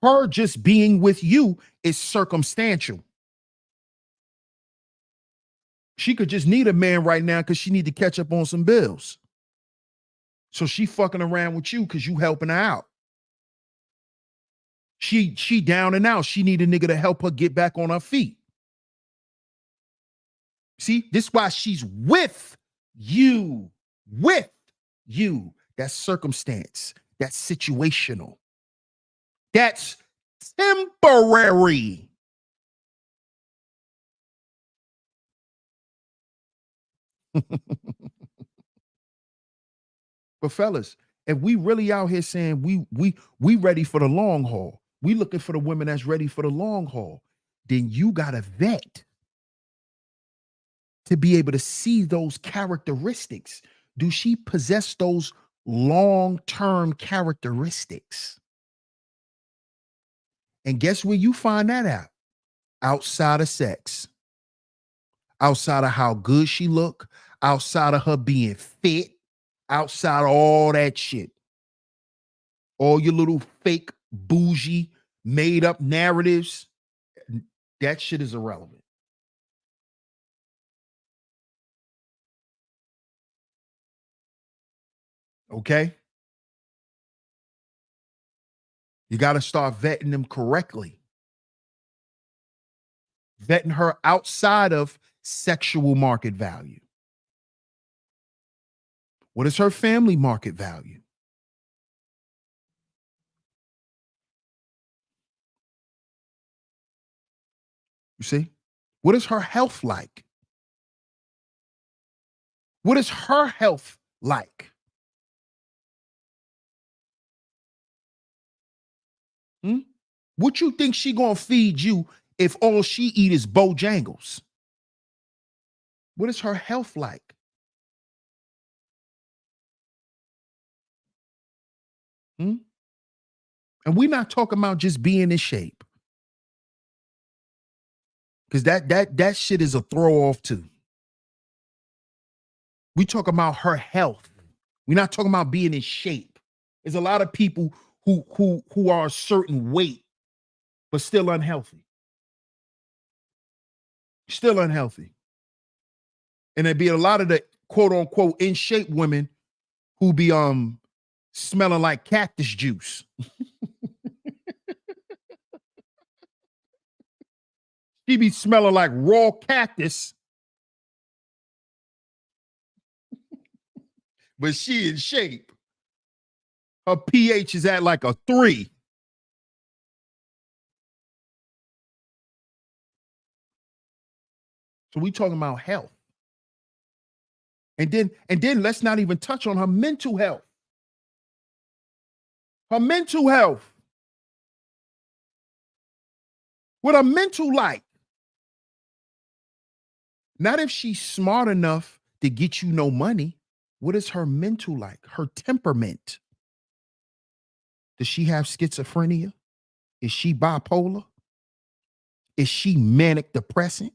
B: Her just being with you is circumstantial. She could just need a man right now because she need to catch up on some bills. So she fucking around with you because you helping her out. She down and out. She need a nigga to help her get back on her feet. See, this is why she's with you. With you. That's circumstance. That's situational. That's temporary. But fellas, if we really out here saying we ready for the long haul, we looking for the women that's ready for the long haul, then you got to vet to be able to see those characteristics. Do she possess those long-term characteristics? And guess where you find that out? Outside of sex. Outside of how good she look, outside of her being fit, outside of all that shit. All your little fake, bougie, made up narratives, that shit is irrelevant. Okay? You got to start vetting them correctly. Vetting her outside of sexual market value. What is her family market value? You see? What is her health like? What is her health like? What you think she gonna feed you if all she eat is Bojangles? What is her health like? And we're not talking about just being in shape. Because that shit is a throw off too. We talk about her health. We're not talking about being in shape. There's a lot of people who are a certain weight, but still unhealthy. Still unhealthy. And there'd be a lot of the quote unquote in shape women who be smelling like cactus juice. She be smelling like raw cactus. But she in shape. Her pH is at like a 3. So we talking about health. And then let's not even touch on her mental health. Her mental health. What her mental like. Not if she's smart enough to get you no money. What is her mental like? Her temperament. Does she have schizophrenia? Is she bipolar? Is she manic depressant?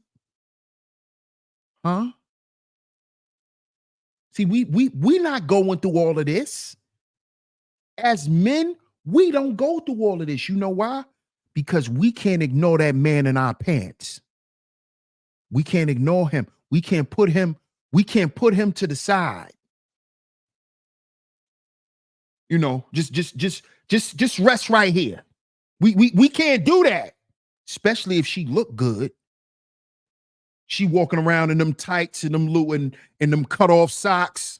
B: Huh? See, we not going through all of this. As men, we don't go through all of this. You know why? Because we can't ignore that man in our pants. We can't ignore him. We can't put him to the side. You know, just rest right here. We can't do that. Especially if she look good. She walking around in them tights and them cut off socks.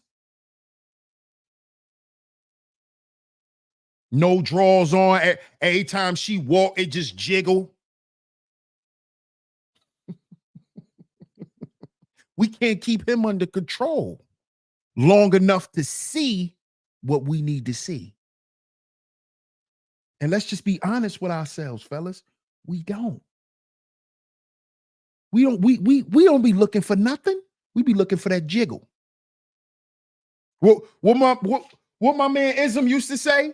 B: No drawers on. Every time she walk, it just jiggle. We can't keep him under control long enough to see what we need to see. And let's just be honest with ourselves, fellas. We don't. We don't be looking for nothing. We be looking for that jiggle. What my man Ism used to say?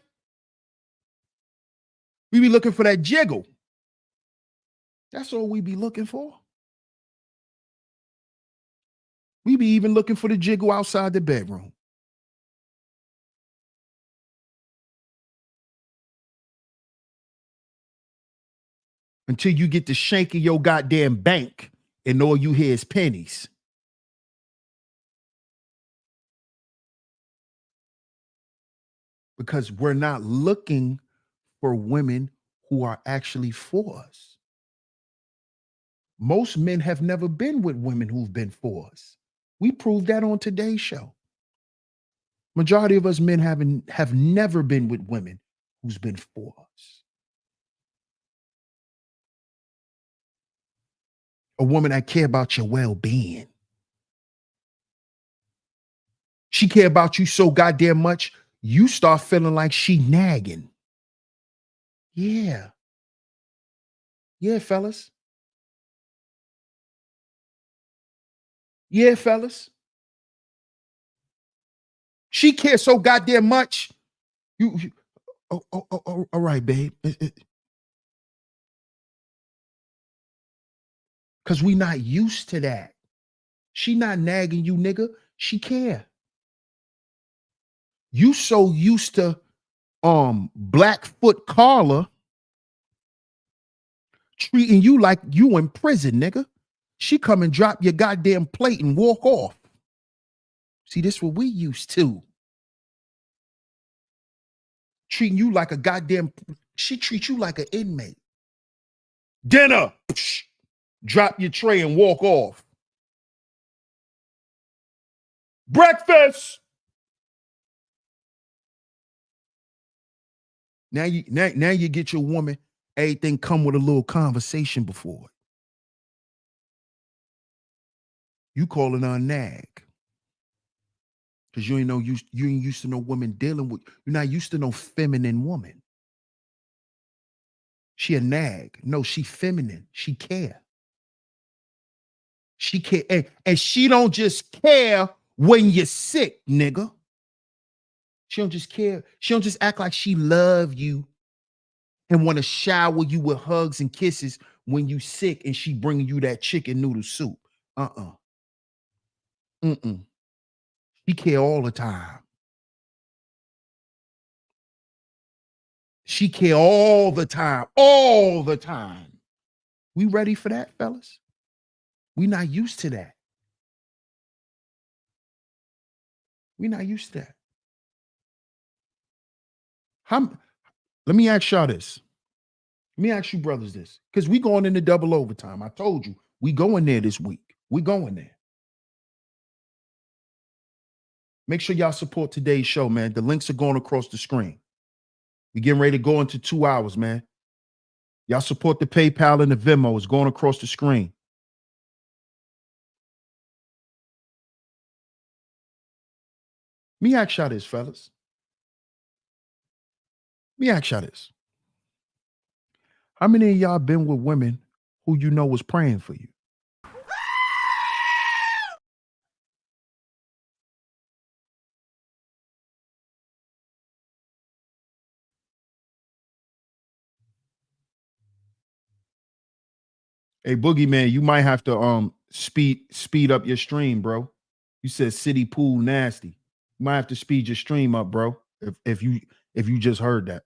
B: We be looking for that jiggle. That's all we be looking for. We be even looking for the jiggle outside the bedroom. Until you get to shanking your goddamn bank and all you hear is pennies. Because we're not looking for women who are actually for us. Most men have never been with women who've been for us. We proved that on today's show. Majority of us men have never been with women who's been for us. A woman that care about your well-being. She care about you so goddamn much, you start feeling like she nagging. Yeah. Yeah, fellas. Yeah, fellas. She cares so goddamn much. All right, babe. Because we not used to that. She not nagging you, nigga. She care. You so used to Blackfoot Carla treating you like you in prison, nigga. She come and drop your goddamn plate and walk off. See, this what we used to. Treating you like a goddamn, she treats you like an inmate. Dinner, psh, drop your tray and walk off. Breakfast. Now you get your woman, everything come with a little conversation before it. You calling her a nag. Because you ain't used to no woman dealing with, you're not used to no feminine woman. She a nag. No, she feminine. She care. She care. And she don't just care when you're sick, nigga. She don't just care. She don't just act like she love you and want to shower you with hugs and kisses when you sick and she bringing you that chicken noodle soup. Mm-mm. She care all the time. She care all the time. All the time. We ready for that, fellas? We not used to that. We not used to that. Let me ask y'all this. Let me ask you brothers this. Because we going into double overtime. I told you, we going there this week. We going there. Make sure y'all support today's show, man. The links are going across the screen. We getting ready to go into 2 hours, man. Y'all support the PayPal and the Venmo. It's going across the screen. Me ask y'all this, fellas. Me ask y'all this. How many of y'all been with women who you know was praying for you? Hey, Boogeyman, you might have to speed up your stream, bro. You said city pool nasty. You might have to speed your stream up, bro. If you just heard that.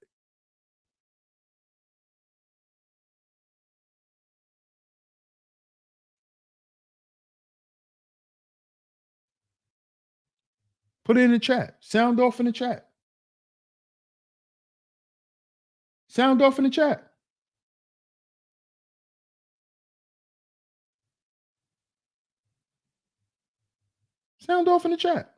B: Put it in the chat. Sound off in the chat. Sound off in the chat. Sound off in the chat.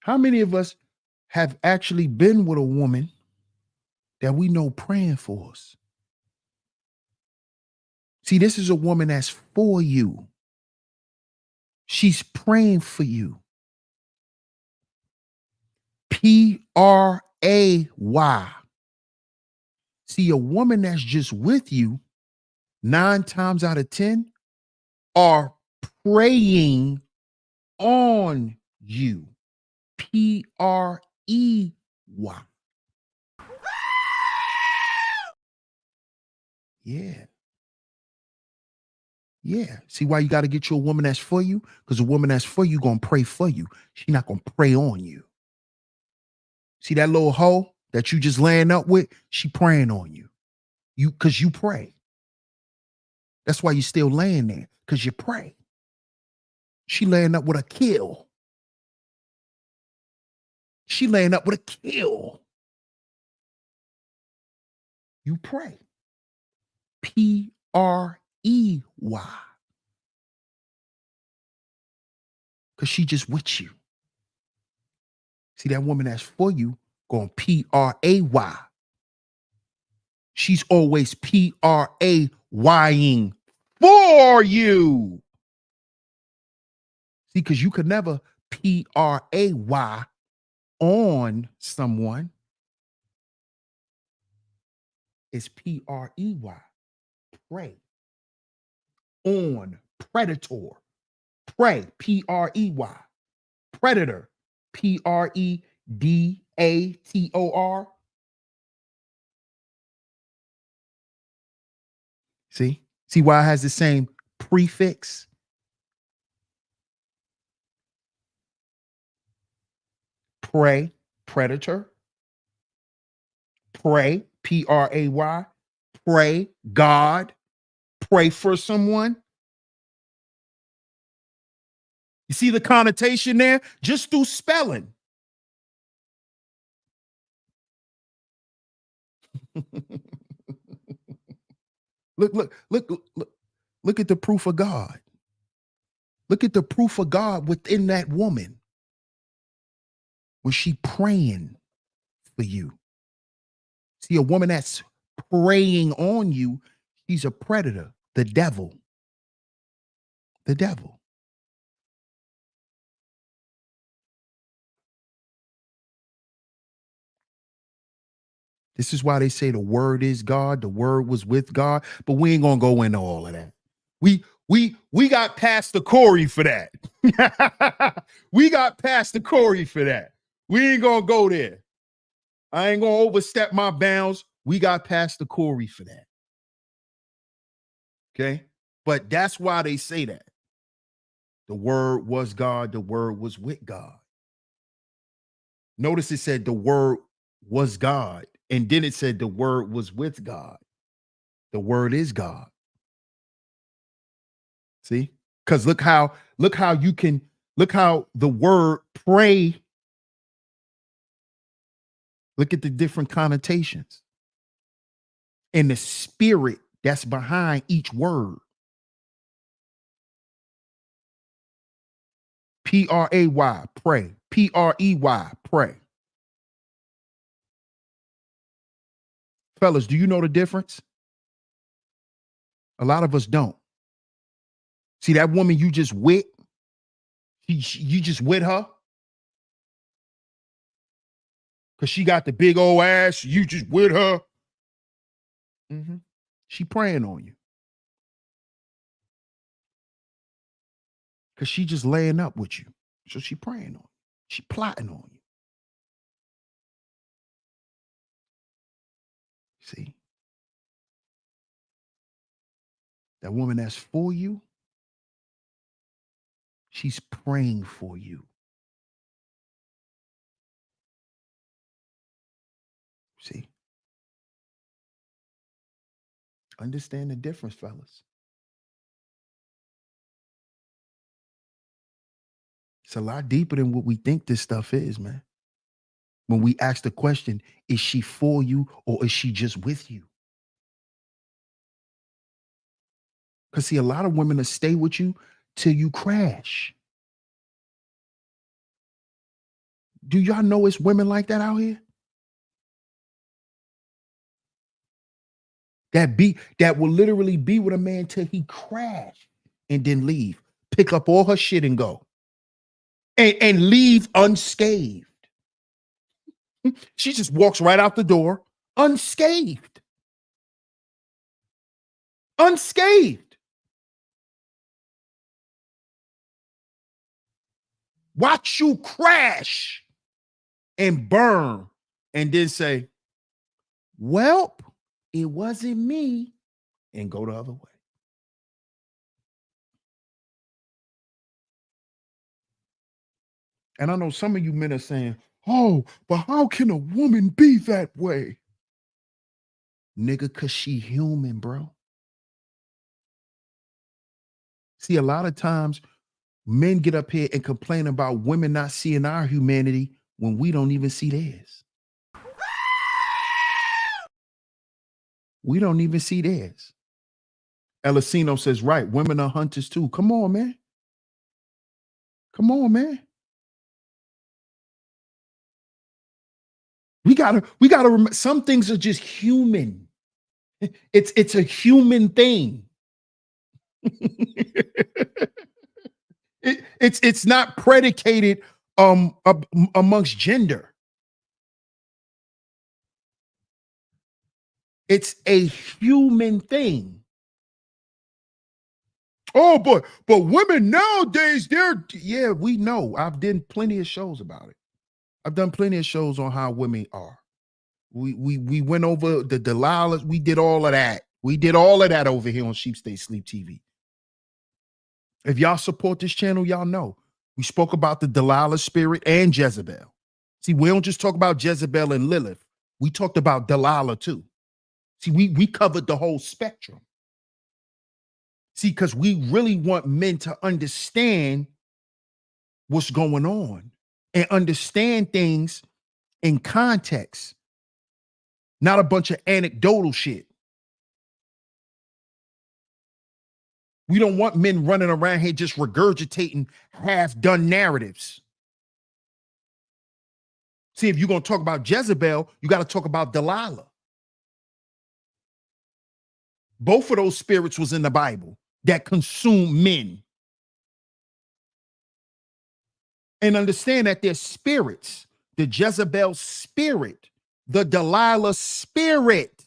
B: How many of us have actually been with a woman that we know praying for us? See, this is a woman that's for you. She's praying for you. P-R-A-Y. See, a woman that's just with you 9 times out of 10 are praying on you. P-R-E-Y. Yeah. Yeah. See why you got to get you a woman that's for you? Because a woman that's for you going to pray for you. She not going to pray on you. See that little hoe that you just laying up with? She praying on you. Because you pray. That's why you still laying there. Because you pray. She laying up with a kill. She laying up with a kill. You pray. Prey. Because she just with you. See that woman that's for you going Pray. She's always Praying for you. See, because you could never Pray on someone. It's Prey. Pray. On. Predator. Prey. Prey. Predator. Predator. See? See why it has the same prefix? Pray, predator. Pray, Pray. Pray, God. Pray for someone. You see the connotation there? Just through spelling. Look at the proof of God. Look at the proof of God within that woman. Was she praying for you? See, a woman that's preying on you, she's a predator, the devil. The devil. This is why they say the word is God, the word was with God, but we ain't gonna go into all of that. We got Pastor Corey for that. We got Pastor Corey for that. We ain't gonna go there. I ain't gonna overstep my bounds. We got Pastor Corey for that. Okay. But that's why they say that. The word was God, the word was with God. Notice it said the word was God, and then it said the word was with God. The word is God. See? Because look how you can look how the word pray. Look at the different connotations and the spirit that's behind each word. Pray, pray. Prey, pray. Fellas, do you know the difference? A lot of us don't. See that woman you just with? You just with her? Because she got the big old ass. You just with her? Mm-hmm. She praying on you. Because she just laying up with you. So she praying on you. She plotting on you. See? That woman that's for you, she's praying for you. See? Understand the difference, fellas. It's a lot deeper than what we think this stuff is, man. When we ask the question, is she for you or is she just with you? Because see, a lot of women will stay with you till you crash. Do y'all know it's women like that out here? That will literally be with a man till he crash and then leave. Pick up all her shit and go. And leave unscathed. She just walks right out the door unscathed. Unscathed. Watch you crash and burn and then say, "Welp, it wasn't me." and go the other way. And I know some of you men are saying, oh, but how can a woman be that way? Nigga, cause she human, bro. See, a lot of times men get up here and complain about women not seeing our humanity when we don't even see theirs. We don't even see theirs. Elisino says, right, women are hunters too. Come on, man. Come on, man. We gotta remember some things are just human. It's a human thing. It's not predicated amongst gender. It's a human thing. Oh, but women nowadays, yeah, we know. I've done plenty of shows about it. I've done plenty of shows on how women are. We went over the Delilahs. We did all of that. We did all of that over here on Sheep Stay Sleep TV. If y'all support this channel, y'all know. We spoke about the Delilah spirit and Jezebel. See, we don't just talk about Jezebel and Lilith. We talked about Delilah too. See, we covered the whole spectrum. See, because we really want men to understand what's going on and understand things in context, not a bunch of anecdotal shit. We don't want men running around here just regurgitating half-done narratives. See, if you're going to talk about Jezebel, you got to talk about Delilah. Both of those spirits was in the Bible that consume men. And understand that they're spirits. The Jezebel spirit, the Delilah spirit.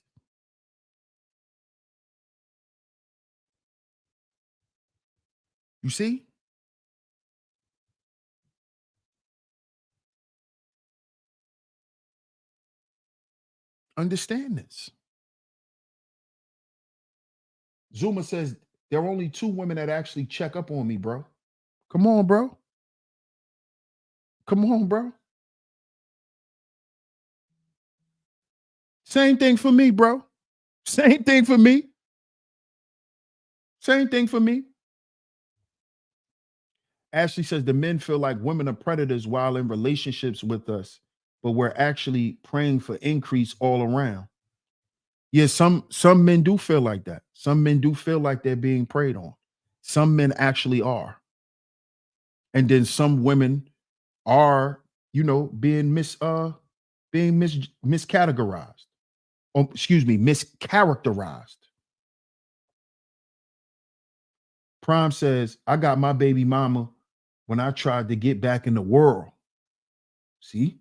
B: You see? Understand this. Zuma says there are only 2 women that actually check up on me, bro. Come on, bro. Come on, bro. Same thing for me, bro. Same thing for me. Same thing for me. Ashley says the men feel like women are predators while in relationships with us, but we're actually praying for increase all around. Yeah, some men do feel like that. Some men do feel like they're being preyed on. Some men actually are. And then some women are, being miscategorized. Oh, excuse me, mischaracterized. Prime says, I got my baby mama when I tried to get back in the world. See?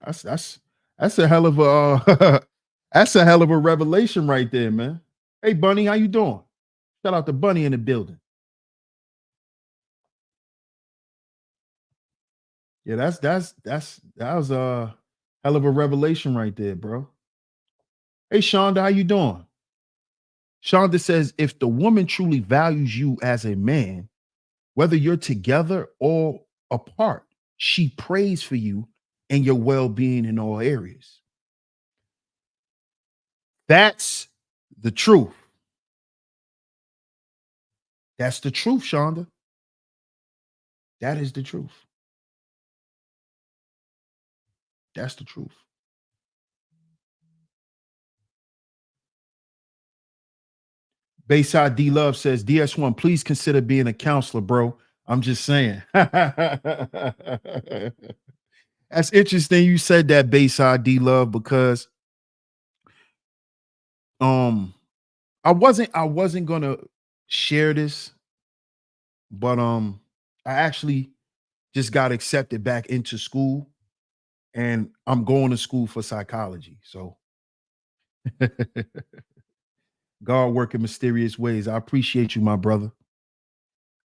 B: That's a hell of a that's a hell of a revelation right there, man. Hey Bunny, how you doing? Shout out to Bunny in the building. Yeah, that was a hell of a revelation right there, bro. Hey Shonda, how you doing? Shonda says, if the woman truly values you as a man, whether you're together or apart, she prays for you and your well-being in all areas. That's the truth. That's the truth, Shonda. That is the truth. That's the truth. Bayside D Love says, DS1, please consider being a counselor, bro. I'm just saying. That's interesting you said that, Bayside D Love, because I wasn't gonna share this, but I actually just got accepted back into school and I'm going to school for psychology. So God work in mysterious ways. I appreciate you, my brother.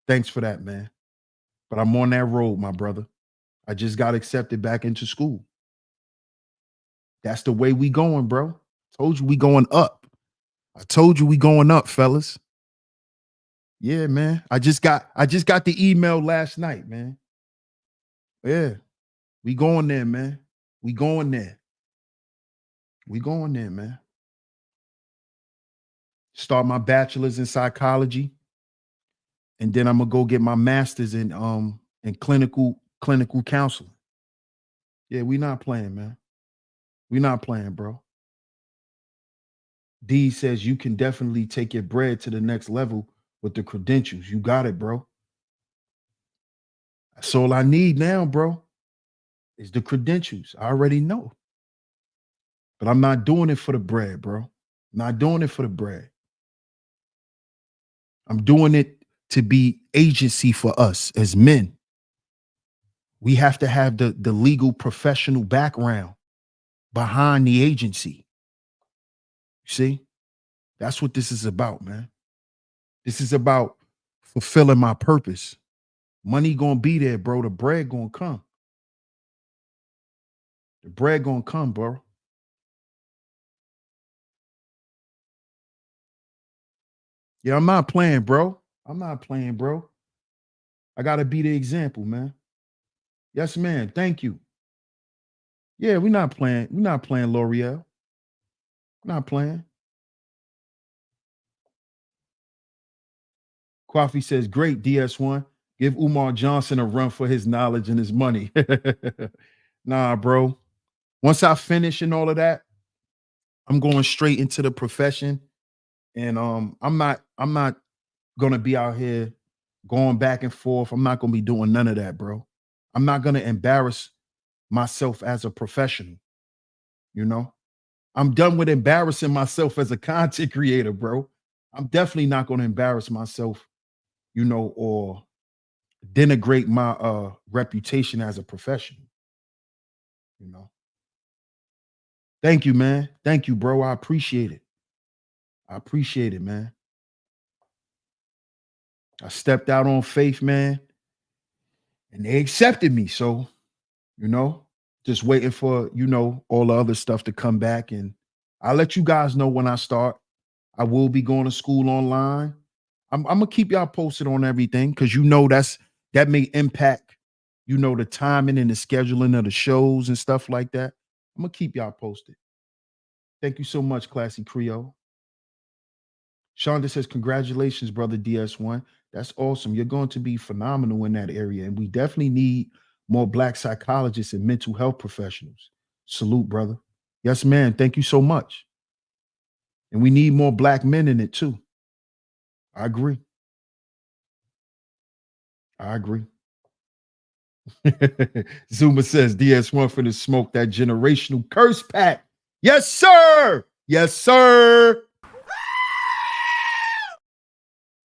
B: Thanks for that, man. But I'm on that road, my brother. I just got accepted back into school. That's the way we going, bro. Told you we going up. I told you we going up, fellas. Yeah, man. I just got the email last night, man. Yeah. We going there, man. We going there. We going there, man. Start my bachelor's in psychology, and then I'm gonna go get my master's in clinical counseling. Yeah, we not playing, man. We not playing, bro. D says you can definitely take your bread to the next level with the credentials. You got it, bro. That's all I need now, bro, is the credentials. I already know. But I'm not doing it for the bread, bro. Not doing it for the bread. I'm doing it to be agency for us as men. We have to have the legal professional background behind the agency. See? That's what this is about, man. This is about fulfilling my purpose. Money gonna be there, bro. The bread gonna come. The bread gonna come, bro. Yeah, I'm not playing, bro. I'm not playing, bro. I gotta be the example, man. Yes, man. Thank you. Yeah, we're not playing. We're not playing L'Oreal. Not playing. Coffee says, great, DS1. Give Umar Johnson a run for his knowledge and his money. Nah, bro. Once I finish and all of that, I'm going straight into the profession. And I'm not gonna be out here going back and forth. I'm not gonna be doing none of that, bro. I'm not gonna embarrass myself as a professional, you know. I'm done with embarrassing myself as a content creator, bro. I'm definitely not gonna embarrass myself, you know, or denigrate my reputation as a professional, you know. Thank you, man. Thank you, bro. I appreciate it. I appreciate it, man. I stepped out on faith, man, and they accepted me. So, you know, just waiting for, you know, all the other stuff to come back. And I'll let you guys know when I start. I will be going to school online. I'm gonna keep y'all posted on everything because you know that may impact, you know, the timing and the scheduling of the shows and stuff like that. I'm gonna keep y'all posted. Thank you so much, Classy Creole. Shonda says, congratulations, brother DS1. That's awesome. You're going to be phenomenal in that area. And we definitely need more Black psychologists and mental health professionals. Salute, brother. Yes, man. Thank you so much. And we need more Black men in it too. I agree. I agree. Zuma says DS1 for the smoke that generational curse pack. Yes, sir. Yes, sir.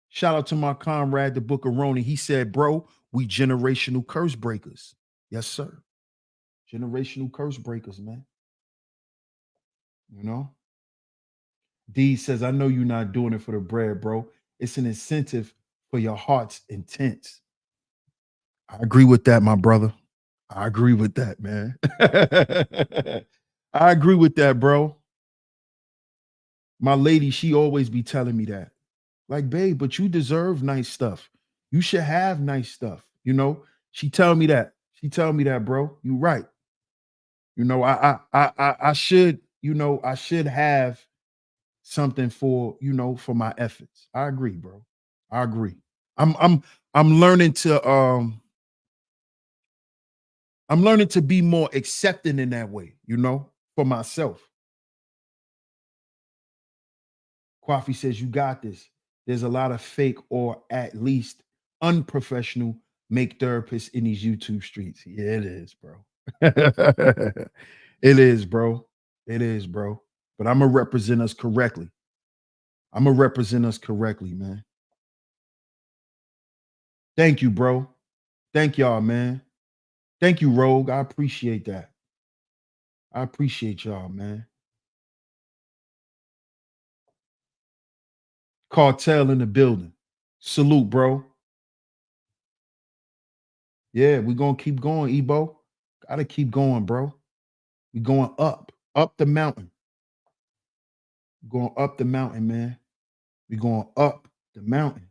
B: Shout out to my comrade, the Book of Roni. He said, bro, we generational curse breakers. Yes, sir. Generational curse breakers, man. You know? D says, I know you're not doing it for the bread, bro. It's an incentive for your heart's intent. I agree with that, my brother. I agree with that, man. I agree with that, bro. My lady, she always be telling me that. Like, babe, but you deserve nice stuff. You should have nice stuff. You know, she tell me that. She tell me that, bro. You right. You know, I should, you know, I should have something for, you know, for my efforts. I agree, bro. I agree. I'm learning to I'm learning to be more accepting in that way, you know, for myself. Coffee says, you got this. There's a lot of fake or at least unprofessional make therapists in these YouTube streets. Yeah, it is, bro. It is, bro. It is, bro. But I'm gonna represent us correctly. I'm gonna represent us correctly, man. Thank you, bro. Thank y'all, man. Thank you, Rogue. I appreciate that. I appreciate y'all, man. Cartel in the building. Salute, bro. Yeah, we're gonna keep going, Ebo. Gotta keep going, bro. We going up the mountain. We're going up the mountain, man. We're going up the mountain.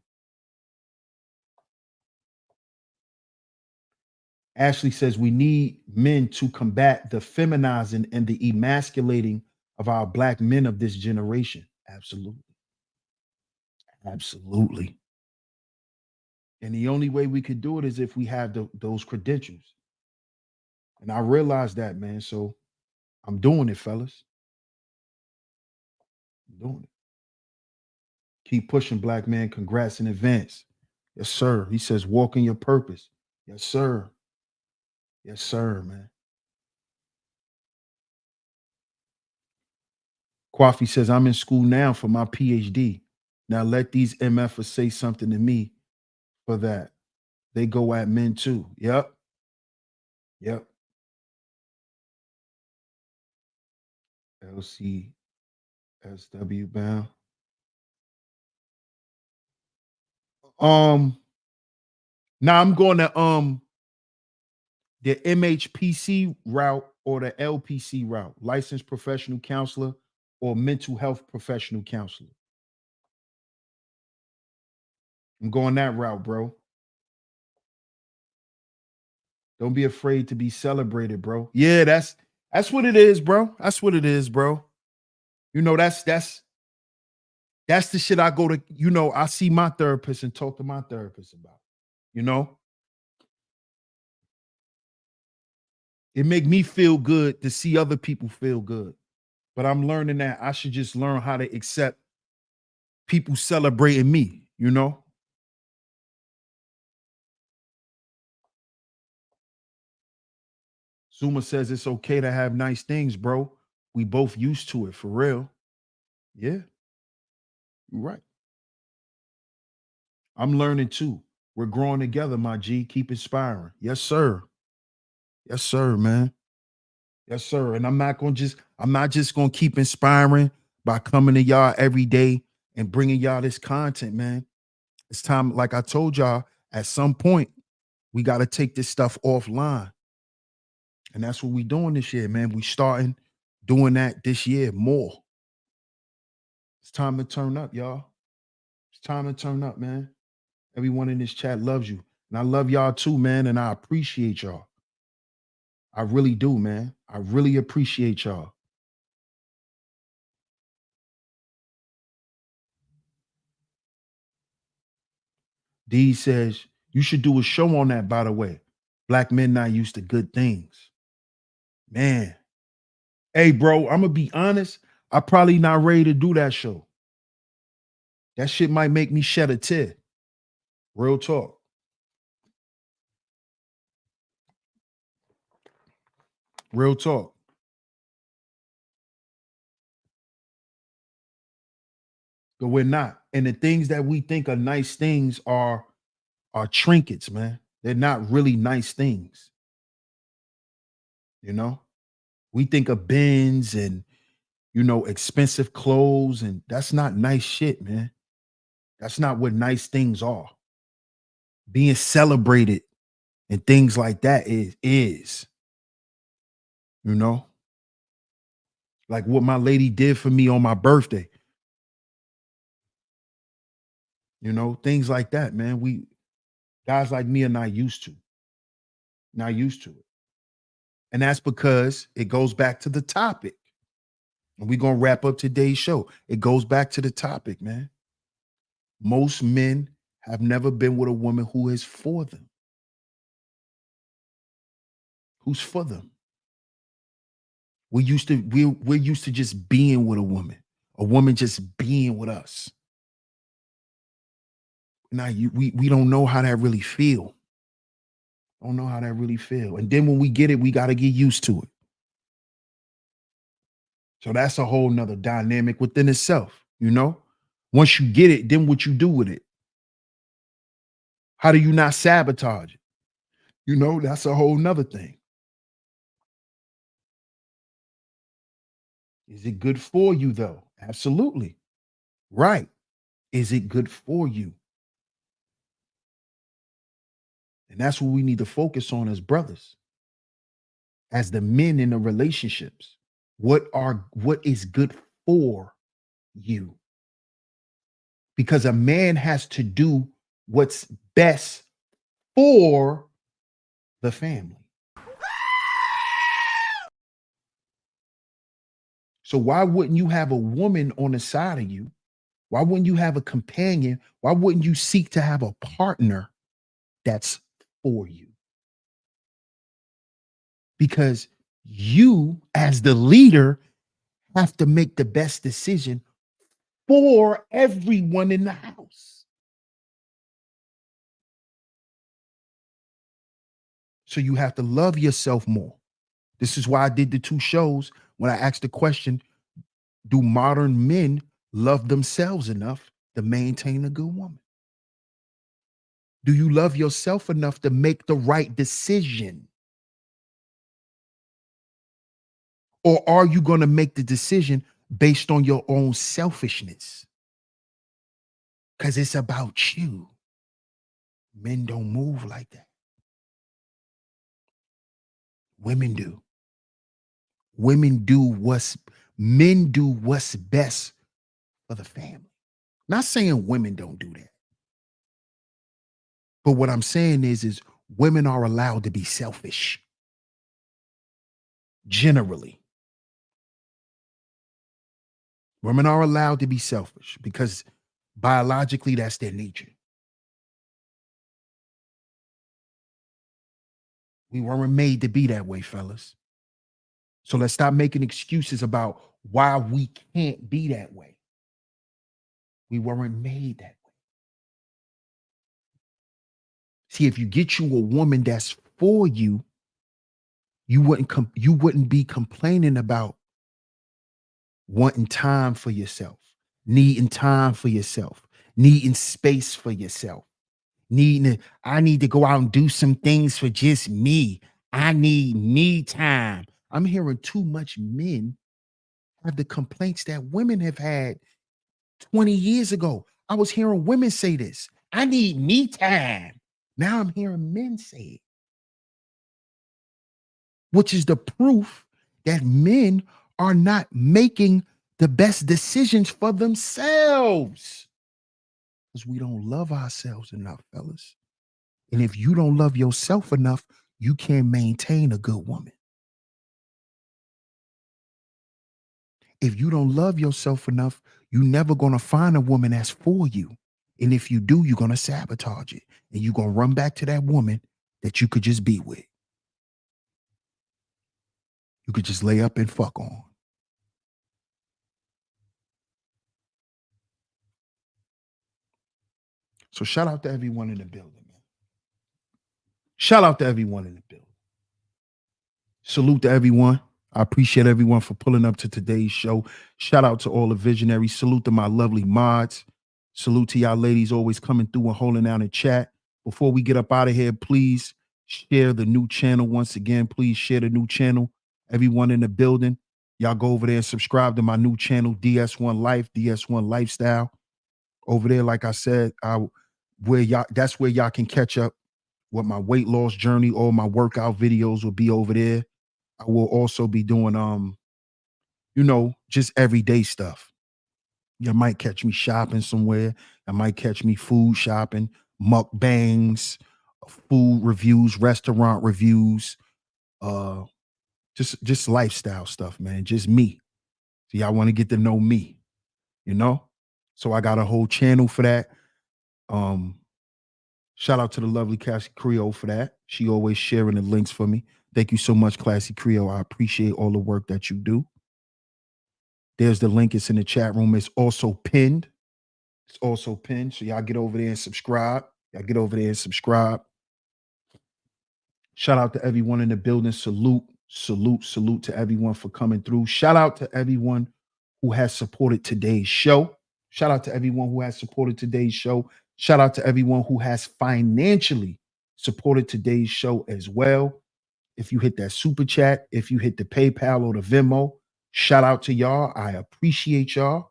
B: Ashley says we need men to combat the feminizing and the emasculating of our black men of this generation. Absolutely. Absolutely. And the only way we could do it is if we have those credentials. And I realized that, man. So I'm doing it, fellas. I'm doing it. Keep pushing, black man. Congrats in advance. Yes, sir. He says, walk in your purpose. Yes, sir. Yes, sir, man. Kwafi says, I'm in school now for my PhD. Now let these MFers say something to me for that. They go at men too. Yep. Yep. LCSW bound. Now I'm going to the MHPC route or the LPC route, licensed professional counselor or mental health professional counselor. I'm going that route, bro. Don't be afraid to be celebrated, bro. Yeah, that's what it is, bro. That's what it is, bro. You know, that's the shit I go to, I see my therapist and talk to my therapist about. You know? It make me feel good to see other people feel good. But I'm learning that I should just learn how to accept people celebrating me, you know? Zuma says it's okay to have nice things, bro. We both used to it, for real. Yeah, you're right. I'm learning too. We're growing together, my G. Keep inspiring. Yes, sir. Yes, sir, man. Yes, sir. And I'm not just gonna keep inspiring by coming to y'all every day and bringing y'all this content, man. It's time, like I told y'all, at some point, we got to take this stuff offline. And that's what we doing this year, man. We starting doing that this year more. It's time to turn up, y'all. It's time to turn up, man. Everyone in this chat loves you. And I love y'all too, man. And I appreciate y'all. I really do, man. I really appreciate y'all. D says, you should do a show on that, by the way. Black men not used to good things. Man. Hey, bro, I'm going to be honest. I probably not ready to do that show. That shit might make me shed a tear. Real talk. Real talk. But we're not. And the things that we think are nice things are trinkets, man. They're not really nice things. You know? We think of bins and expensive clothes, and that's not nice shit, man. That's not what nice things are. Being celebrated and things like that is, like what my lady did for me on my birthday. Things like that, man. We guys like me are not used to. Not used to it. And that's because it goes back to the topic. And we're going to wrap up today's show. It goes back to the topic, man. Most men have never been with a woman who is for them. Who's for them. We're used to just being with a woman just being with us. Now we don't know how that really feel. Don't know how that really feel. And then when we get it, we got to get used to it. So that's a whole nother dynamic within itself, Once you get it, then what you do with it. How do you not sabotage it? That's a whole nother thing. Is it good for you though? Absolutely. Right. Is it good for you? And that's what we need to focus on as brothers, as the men in the relationships. What is good for you. Because a man has to do what's best for the family. So why wouldn't you have a woman on the side of you? Why wouldn't you have a companion? Why wouldn't you seek to have a partner that's for you? Because you, as the leader, have to make the best decision for everyone in the house. So you have to love yourself more. This is why I did the 2 shows when I asked the question, do modern men love themselves enough to maintain a good woman? Do you love yourself enough to make the right decision? Or are you going to make the decision based on your own selfishness? Because it's about you. Men don't move like that. Women do. Men do what's best for the family. Not saying women don't do that. But what I'm saying is women are allowed to be selfish. Generally. Women are allowed to be selfish because biologically that's their nature. We weren't made to be that way, fellas. So let's stop making excuses about why we can't be that way. We weren't made that way. See, if you get you a woman that's for you, you wouldn't be complaining about wanting time for yourself, needing time for yourself, needing space for yourself, I need to go out and do some things for just me. I need me time. I'm hearing too much men have the complaints that women have had 20 years ago. I was hearing women say this. I need me time. Now I'm hearing men say it, which is the proof that men are not making the best decisions for themselves because we don't love ourselves enough, fellas. And if you don't love yourself enough, you can't maintain a good woman. If you don't love yourself enough, you're never going to find a woman that's for you. And if you do, you're going to sabotage it. And you're going to run back to that woman that you could just be with. You could just lay up and fuck on. So shout out to everyone in the building, man. Shout out to everyone in the building. Salute to everyone. I appreciate everyone for pulling up to today's show. Shout out to all the visionaries. Salute to my lovely mods. Salute to y'all ladies always coming through and holding down in chat. Before we get up out of here, please share the new channel once again. Please share the new channel. Everyone in the building, y'all go over there and subscribe to my new channel, DS1 Life, DS1 Lifestyle. Over there, like I said, that's where y'all can catch up with my weight loss journey. All my workout videos will be over there. I will also be doing just everyday stuff. You might catch me shopping somewhere. I might catch me food shopping, mukbangs, food reviews, restaurant reviews, just lifestyle stuff, man. Just me. So y'all want to get to know me, So I got a whole channel for that. Shout out to the lovely Classy Creole for that. She always sharing the links for me. Thank you so much, Classy Creole. I appreciate all the work that you do. There's the link. It's in the chat room. It's also pinned. So y'all get over there and subscribe. Shout out to everyone in the building. Salute to everyone for coming through. Shout out to everyone who has supported today's show. Shout out to everyone who has supported today's show. Shout out to everyone who has financially supported today's show as well. If you hit that super chat, if you hit the PayPal or the Venmo, shout out to y'all. I appreciate y'all.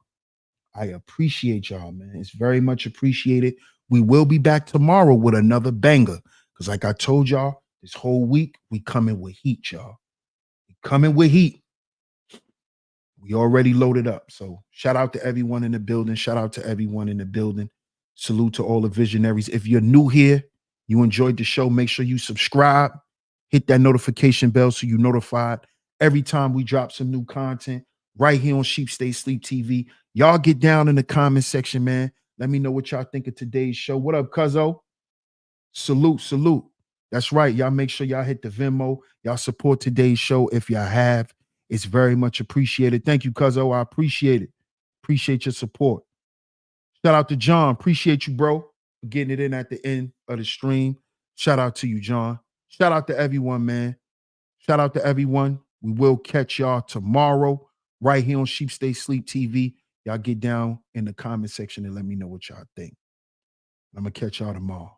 B: Man. It's very much appreciated. We will be back tomorrow with another banger. Because like I told y'all, this whole week, we coming with heat, y'all. We coming with heat. We already loaded up. So shout out to everyone in the building. Shout out to everyone in the building. Salute to all the visionaries. If you're new here, you enjoyed the show, make sure you subscribe, hit that notification bell so you're notified every time we drop some new content right here on Sheep Stay Sleep TV. Y'all get down in the comment section, man. Let me know what y'all think of today's show. What up, cuzzo? Salute, salute. That's right. Y'all make sure y'all hit the Venmo. Y'all support today's show if y'all have. It's very much appreciated. Thank you, cuzzo. I appreciate it. Appreciate your support. Shout out to John. Appreciate you, bro, for getting it in at the end of the stream. Shout out to you, John. Shout out to everyone, man. Shout out to everyone. We will catch y'all tomorrow right here on Sheep Stay Sleep TV. Y'all get down in the comment section and let me know what y'all think. I'm going to catch y'all tomorrow.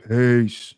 B: Peace.